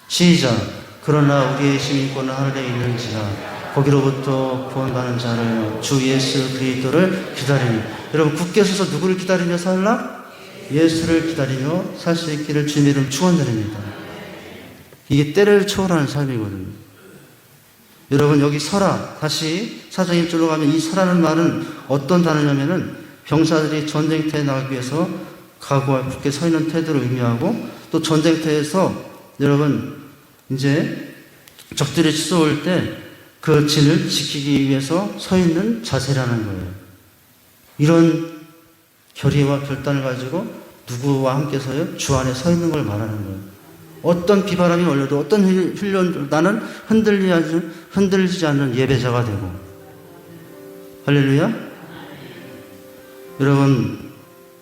시작. 그러나 우리의 시민권은 하늘에 있는지라 거기로부터 구원받는 자를 주 예수 그리스도를 기다리니. 여러분, 굳게 서서 누구를 기다리며 살라? 예수를 기다리며 살 수 있기를 주님 이름 축원드립니다. 이게 때를 초월하는 삶이거든요. 여러분, 여기 서라, 다시 4장 1절로 가면 이 서라는 말은 어떤 단어냐면은 병사들이 전쟁터에 나가기 위해서 각오하고 굳게 서 있는 태도를 의미하고, 또 전쟁터에서 여러분 이제 적들이 쏘올 때 그 진을 지키기 위해서 서 있는 자세라는 거예요. 이런 결의와 결단을 가지고 누구와 함께 서요? 주 안에 서 있는 걸 말하는 거예요. 어떤 비바람이 올려도 어떤 훈련, 나는 흔들리지 않는 예배자가 되고. 할렐루야. 여러분,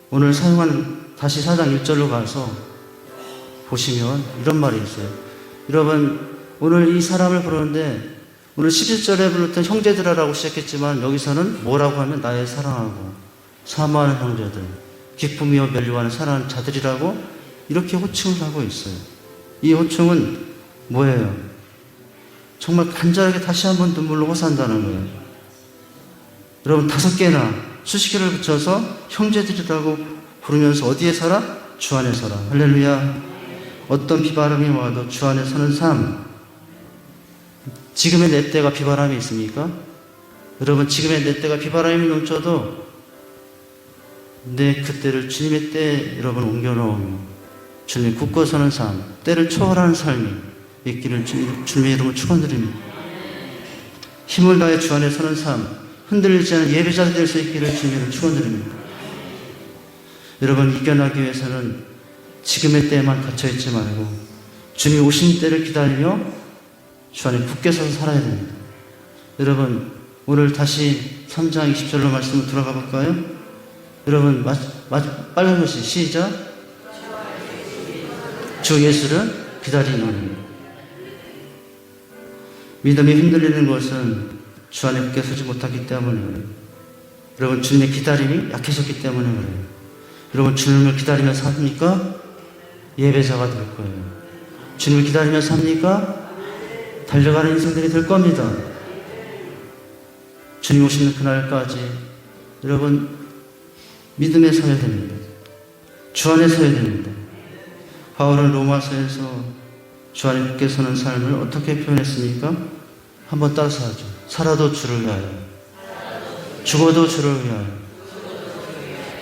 오늘 사용한 다시 4장 1절로 가서 보시면 이런 말이 있어요. 여러분, 오늘 이 사람을 부르는데 오늘 11절에 불렀던 형제들아라고 시작했지만 여기서는 뭐라고 하면 나의 사랑하고 사모하는 형제들, 기쁨이요 멸류관을 사랑하는 자들이라고 이렇게 호칭을 하고 있어요. 이 호칭은 뭐예요? 정말 간절하게 다시 한번 눈물로 호소한다는 거예요. 여러분, 5개나 수십 개를 붙여서 형제들이라고 부르면서 어디에 살아? 주 안에 살아. 할렐루야. 어떤 비바람이 와도 주 안에 서는 삶. 지금의 내 때가 비바람이 있습니까? 여러분, 지금의 내 때가 비바람이 넘쳐도 내 그때를 주님의 때에 여러분 옮겨놓으며 주님 굳고 서는 삶, 때를 초월하는 삶이 있기를 주님의 이름으로 축원드립니다. 힘을 다해 주 안에 서는 삶, 흔들리지 않은 예배자가 될 수 있기를 주님의 이름으로 축원드립니다. 여러분, 이겨나기 위해서는 지금의 때에만 갇혀있지 말고 주님 오신 때를 기다리며 주 안에 굳게 서서 살아야 됩니다. 여러분, 오늘 다시 3장 20절로 말씀을 들어가 볼까요? 여러분, 빨간 것이 시작. 주 예수를 기다리노니. 믿음이 흔들리는 것은 주 안에 굳게 서지 못하기 때문에 그래요. 여러분, 주님의 기다림이 약해졌기 때문에 그래요. 여러분, 주님을 기다리며 삽니까? 예배자가 될 거예요. 주님을 기다리며 삽니까? 달려가는 인생들이 될 겁니다. 주님 오시는 그날까지 여러분 믿음에 서야 됩니다. 주 안에 서야 됩니다. 바울은 로마서에서 주 안에 굳게 서는 삶을 어떻게 표현했습니까? 한번 따라서 하죠. 살아도 주를 위하여, 죽어도 주를 위하여.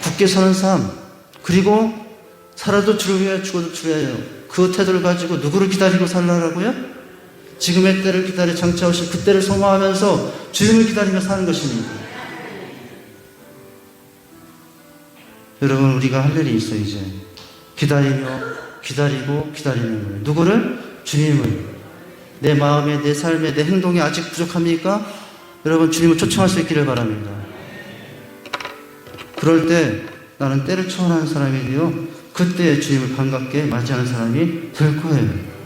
굳게 서는 삶, 그리고 살아도 주를 위하여, 죽어도 주를 위하여. 그 태도를 가지고 누구를 기다리고 살라라고요? 지금의 때를 기다려 장차 오실 그 때를 소망하면서 주님을 기다리며 사는 것입니다. 여러분, 우리가 할 일이 있어요. 이제 기다리며 기다리고 기다리는 거예요. 누구를? 주님을. 내 마음에, 내 삶에, 내 행동이 아직 부족합니까? 여러분, 주님을 초청할 수 있기를 바랍니다. 그럴 때 나는 때를 초월하는 사람이 되어 그때 주님을 반갑게 맞이하는 사람이 될 거예요.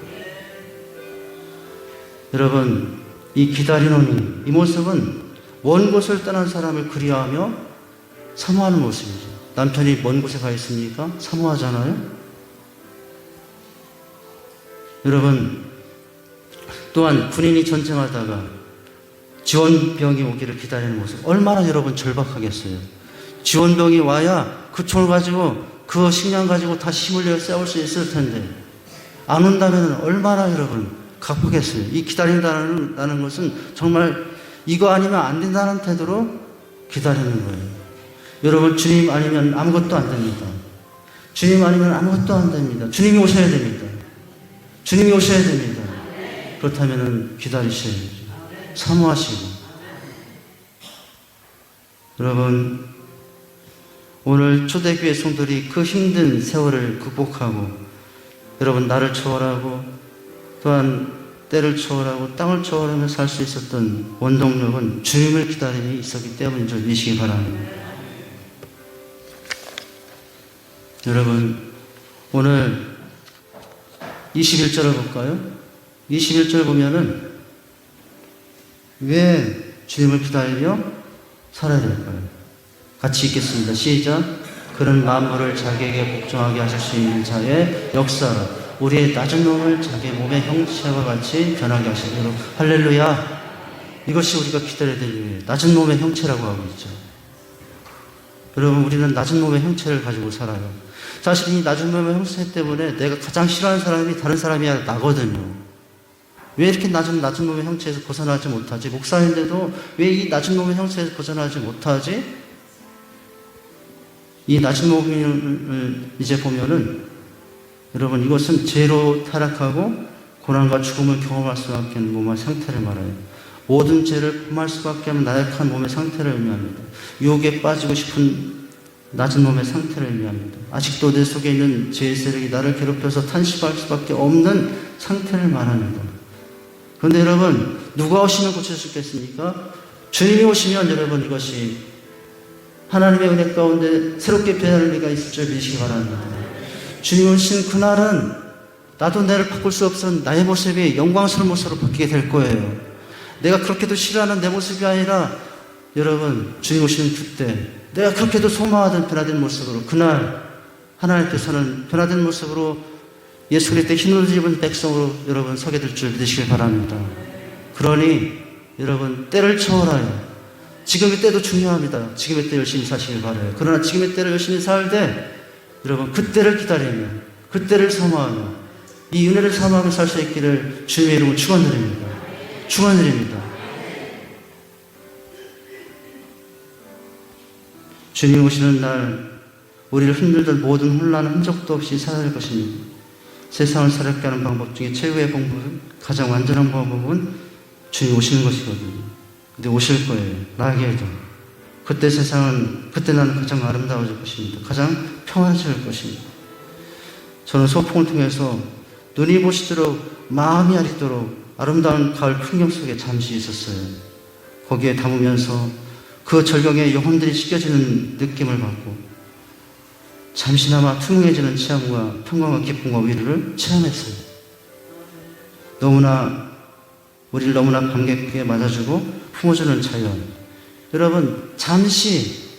여러분, 이 기다리노니, 이 모습은 먼 곳을 떠난 사람을 그리워하며 사모하는 모습이죠. 남편이 먼 곳에 가 있습니까? 사모하잖아요. 여러분, 또한 군인이 전쟁하다가 지원병이 오기를 기다리는 모습, 얼마나 여러분 절박하겠어요. 지원병이 와야 그 총을 가지고 그 식량 가지고 다시 힘을 내어 싸울 수 있을 텐데 안 온다면 얼마나 여러분 가쁘겠어요. 이 기다린다는 것은 정말 이거 아니면 안 된다는 태도로 기다리는 거예요. 여러분, 주님 아니면 아무것도 안 됩니다. 주님 아니면 아무것도 안 됩니다. 주님이 오셔야 됩니다. 주님이 오셔야 됩니다. 그렇다면 기다리셔야죠. 사모하시고. 여러분, 오늘 초대교회 성도들이 그 힘든 세월을 극복하고 여러분 나를 초월하고 또한 때를 초월하고 땅을 초월하며 살 수 있었던 원동력은 주님을 기다림이 있었기 때문인 줄 믿으시기 바랍니다. 여러분, 오늘 21절을 볼까요? 21절 보면은 왜 주님을 기다리며 살아야 될까요? 같이 읽겠습니다. 시작. 그는 만물을 자기에게 복종하게 하실 수 있는 자의 역사로 우리의 낮은 몸을 자기 몸의 형체와 같이 변하게 하시도록. 할렐루야. 이것이 우리가 기다려야 될 일이에요. 낮은 몸의 형체라고 하고 있죠. 여러분, 우리는 낮은 몸의 형체를 가지고 살아요. 사실 이 낮은 몸의 형체 때문에 내가 가장 싫어하는 사람이 다른 사람이 아니라 나거든요. 왜 이렇게 낮은 몸의 형체에서 벗어나지 못하지? 목사인데도 왜 이 낮은 몸의 형체에서 벗어나지 못하지? 이 낮은 몸을 이제 보면은 여러분, 이것은 죄로 타락하고 고난과 죽음을 경험할 수밖에 없는 몸의 상태를 말해요. 모든 죄를 범할 수밖에 없는 나약한 몸의 상태를 의미합니다. 유혹에 빠지고 싶은 낮은 몸의 상태를 의미합니다. 아직도 내 속에 있는 죄의 세력이 나를 괴롭혀서 탄식할 수밖에 없는 상태를 말합니다. 그런데 여러분, 누가 오시면 고칠 수 있겠습니까? 주님이 오시면 여러분, 이것이 하나님의 은혜 가운데 새롭게 변할 리가 있을 줄 믿으시기 바랍니다. 주님 오신 그날은 나도 나를 바꿀 수 없는 나의 모습이 영광스러운 모습으로 바뀌게 될 거예요. 내가 그렇게도 싫어하는 내 모습이 아니라 여러분, 주님 오시는 그때 내가 그렇게도 소망하던 변화된 모습으로 그날 하나님께서는 변화된 모습으로 예수 그리스도의 흰옷을 입은 백성으로 여러분 서게 될 줄 믿으시길 바랍니다. 그러니 여러분, 때를 초월하여 지금의 때도 중요합니다. 지금의 때 열심히 사시길 바라요. 그러나 지금의 때를 열심히 살되 여러분, 그때를 기다리며 그때를 사모하며 이 은혜를 사모하며 살 수 있기를 주님의 이름으로 축원드립니다. 축원드립니다. 주님 오시는 날 우리를 흔들던 모든 혼란은 흔적도 없이 사라질 것입니다. 세상을 살게 하는 방법 중에 최고의 방법은, 가장 완전한 방법은 주님 오시는 것이거든요. 근데 오실 거예요. 나에게도. 그때 나는 가장 아름다워질 것입니다. 가장 평안해질 것입니다. 저는 소풍을 통해서 눈이 부시도록 마음이 아리도록 아름다운 가을 풍경 속에 잠시 있었어요. 거기에 담으면서 그 절경에 영혼들이 씻겨지는 느낌을 받고 잠시나마 투명해지는 체험과 평강과 기쁨과 위로를 체험했어요. 우리를 너무나 반갑게 맞아주고 품어주는 자연. 여러분, 잠시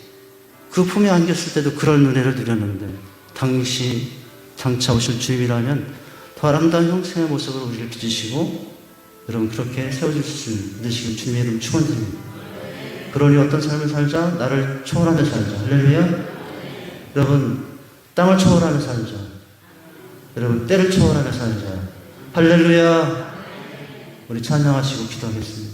그 품에 안겼을 때도 그런 은혜를 누렸는데 당시 장차 오실 주님이라면 더 아름다운 형체의 모습으로 우리를 빚으시고 여러분, 그렇게 세워줄 수 있으시길 주님의 이름 축원드립니다. 그러니 어떤 삶을 살자? 나를 초월하며 살자. 할렐루야. 여러분, 땅을 초월하며 살자. 여러분, 때를 초월하며 살자. 할렐루야. 우리 찬양하시고 기도하겠습니다.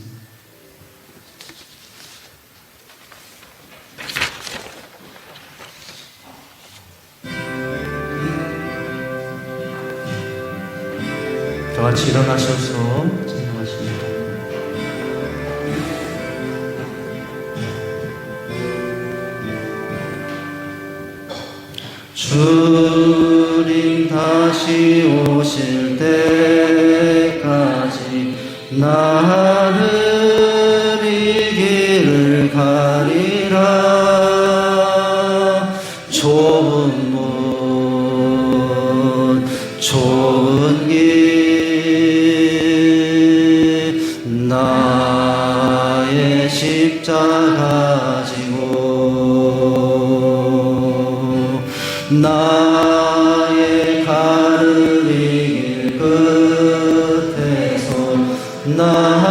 다 같이 일어나셔서 찬양하십니다. 주님 다시 오실 때까지 나는 이 길을 가리라. 좁은 문 좁은 길 나의 십자가 지고 나의 가는 이 길 끝에서 나는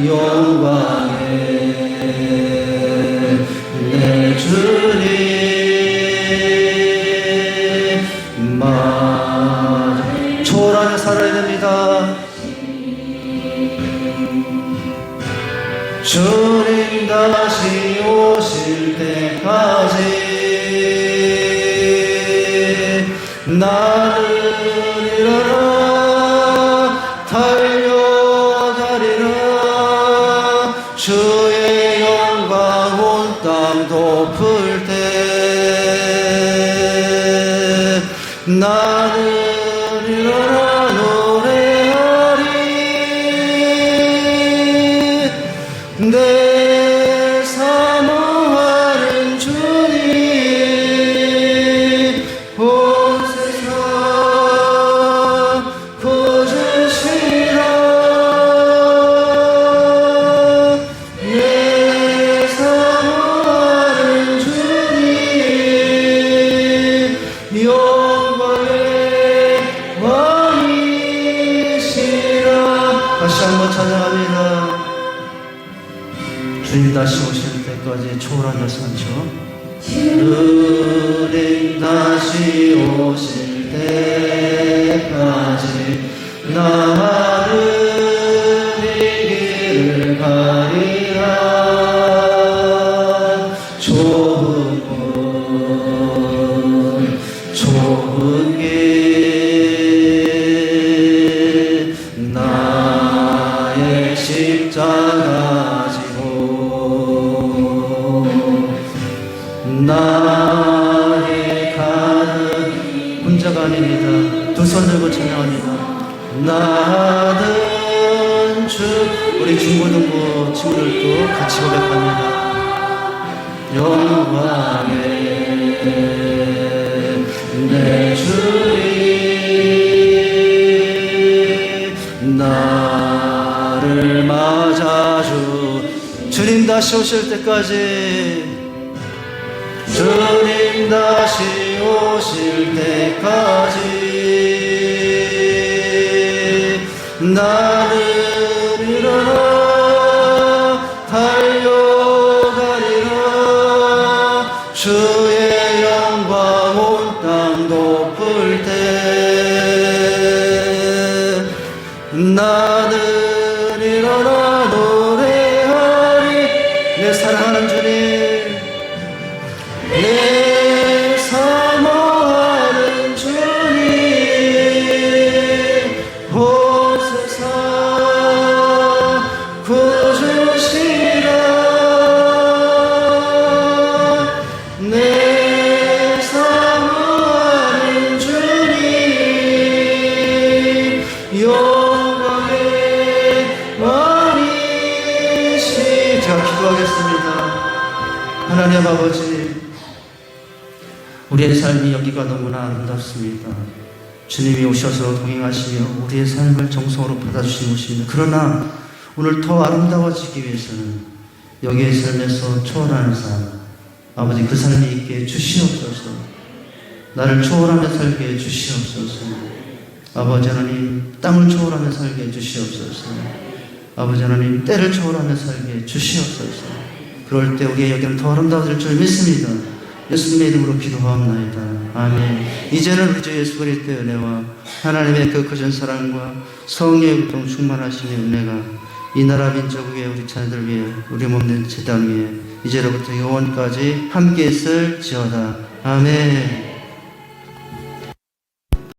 영광에 내 주님 초월하며 살아야 됩니다. 주님 다시 오실 때까지 나는 일어나 달려가리라. 주의 영광 온 땅 덮을 때 나는 일어나 노래하리. 내 사모하는 주님 온 세상 구주시라. 내 사모하는 주님 영광의 왕이시라. 다시 한번 찬양합니다. 주님 다시 오실 때까지 초월하며 산죠. 주님 다시 오실 때까지 나는 이 길을 가리라. 좁은 길 나의 십자가 나의 가는 혼자가 아닙니다. 두 손 들고 찬양합니다. 나는 주. 우리 중고등부 친구들도 같이 고백합니다. 영광의 내 주님 나를 맞아주. 주님 다시 오실 때까지 주님 다시 오실 때까지 나는 일어나 달려가리라. 주의 영광 온 땅 덮을 때 나는 일어나 노래하리. 내 사랑하는 주님 내 사모하는 주님 온 세상 구주시라. 내 사모하는 주님 영광의 왕이시. 자, 기도하겠습니다. 하나님 아버지, 우리의 삶이 여기가 너무나 아름답습니다. 주님이 오셔서 동행하시며 우리의 삶을 정성으로 받아주시는 것입니다. 그러나 오늘 더 아름다워지기 위해서는 여기의 삶에서 초월하는 삶, 아버지 그 삶이 있게 주시옵소서. 나를 초월하며 살게 해 주시옵소서. 아버지 하나님, 땅을 초월하며 살게 해 주시옵소서. 아버지 하나님, 때를 초월하며 살게 해 주시옵소서. 그럴 때 우리의 여기는 더 아름다워질 줄 믿습니다. 예수님의 이름으로 기도하옵나이다. 아멘. 이제는 우리 주 예수 그리스도의 은혜와 하나님의 그 크신 사랑과 성령의 교통 충만하심의 은혜가 이 나라 민족 위에 우리 자녀들 위에 우리 몸된 제단 위에 이제로부터 영원까지 함께 있을지어다. 아멘.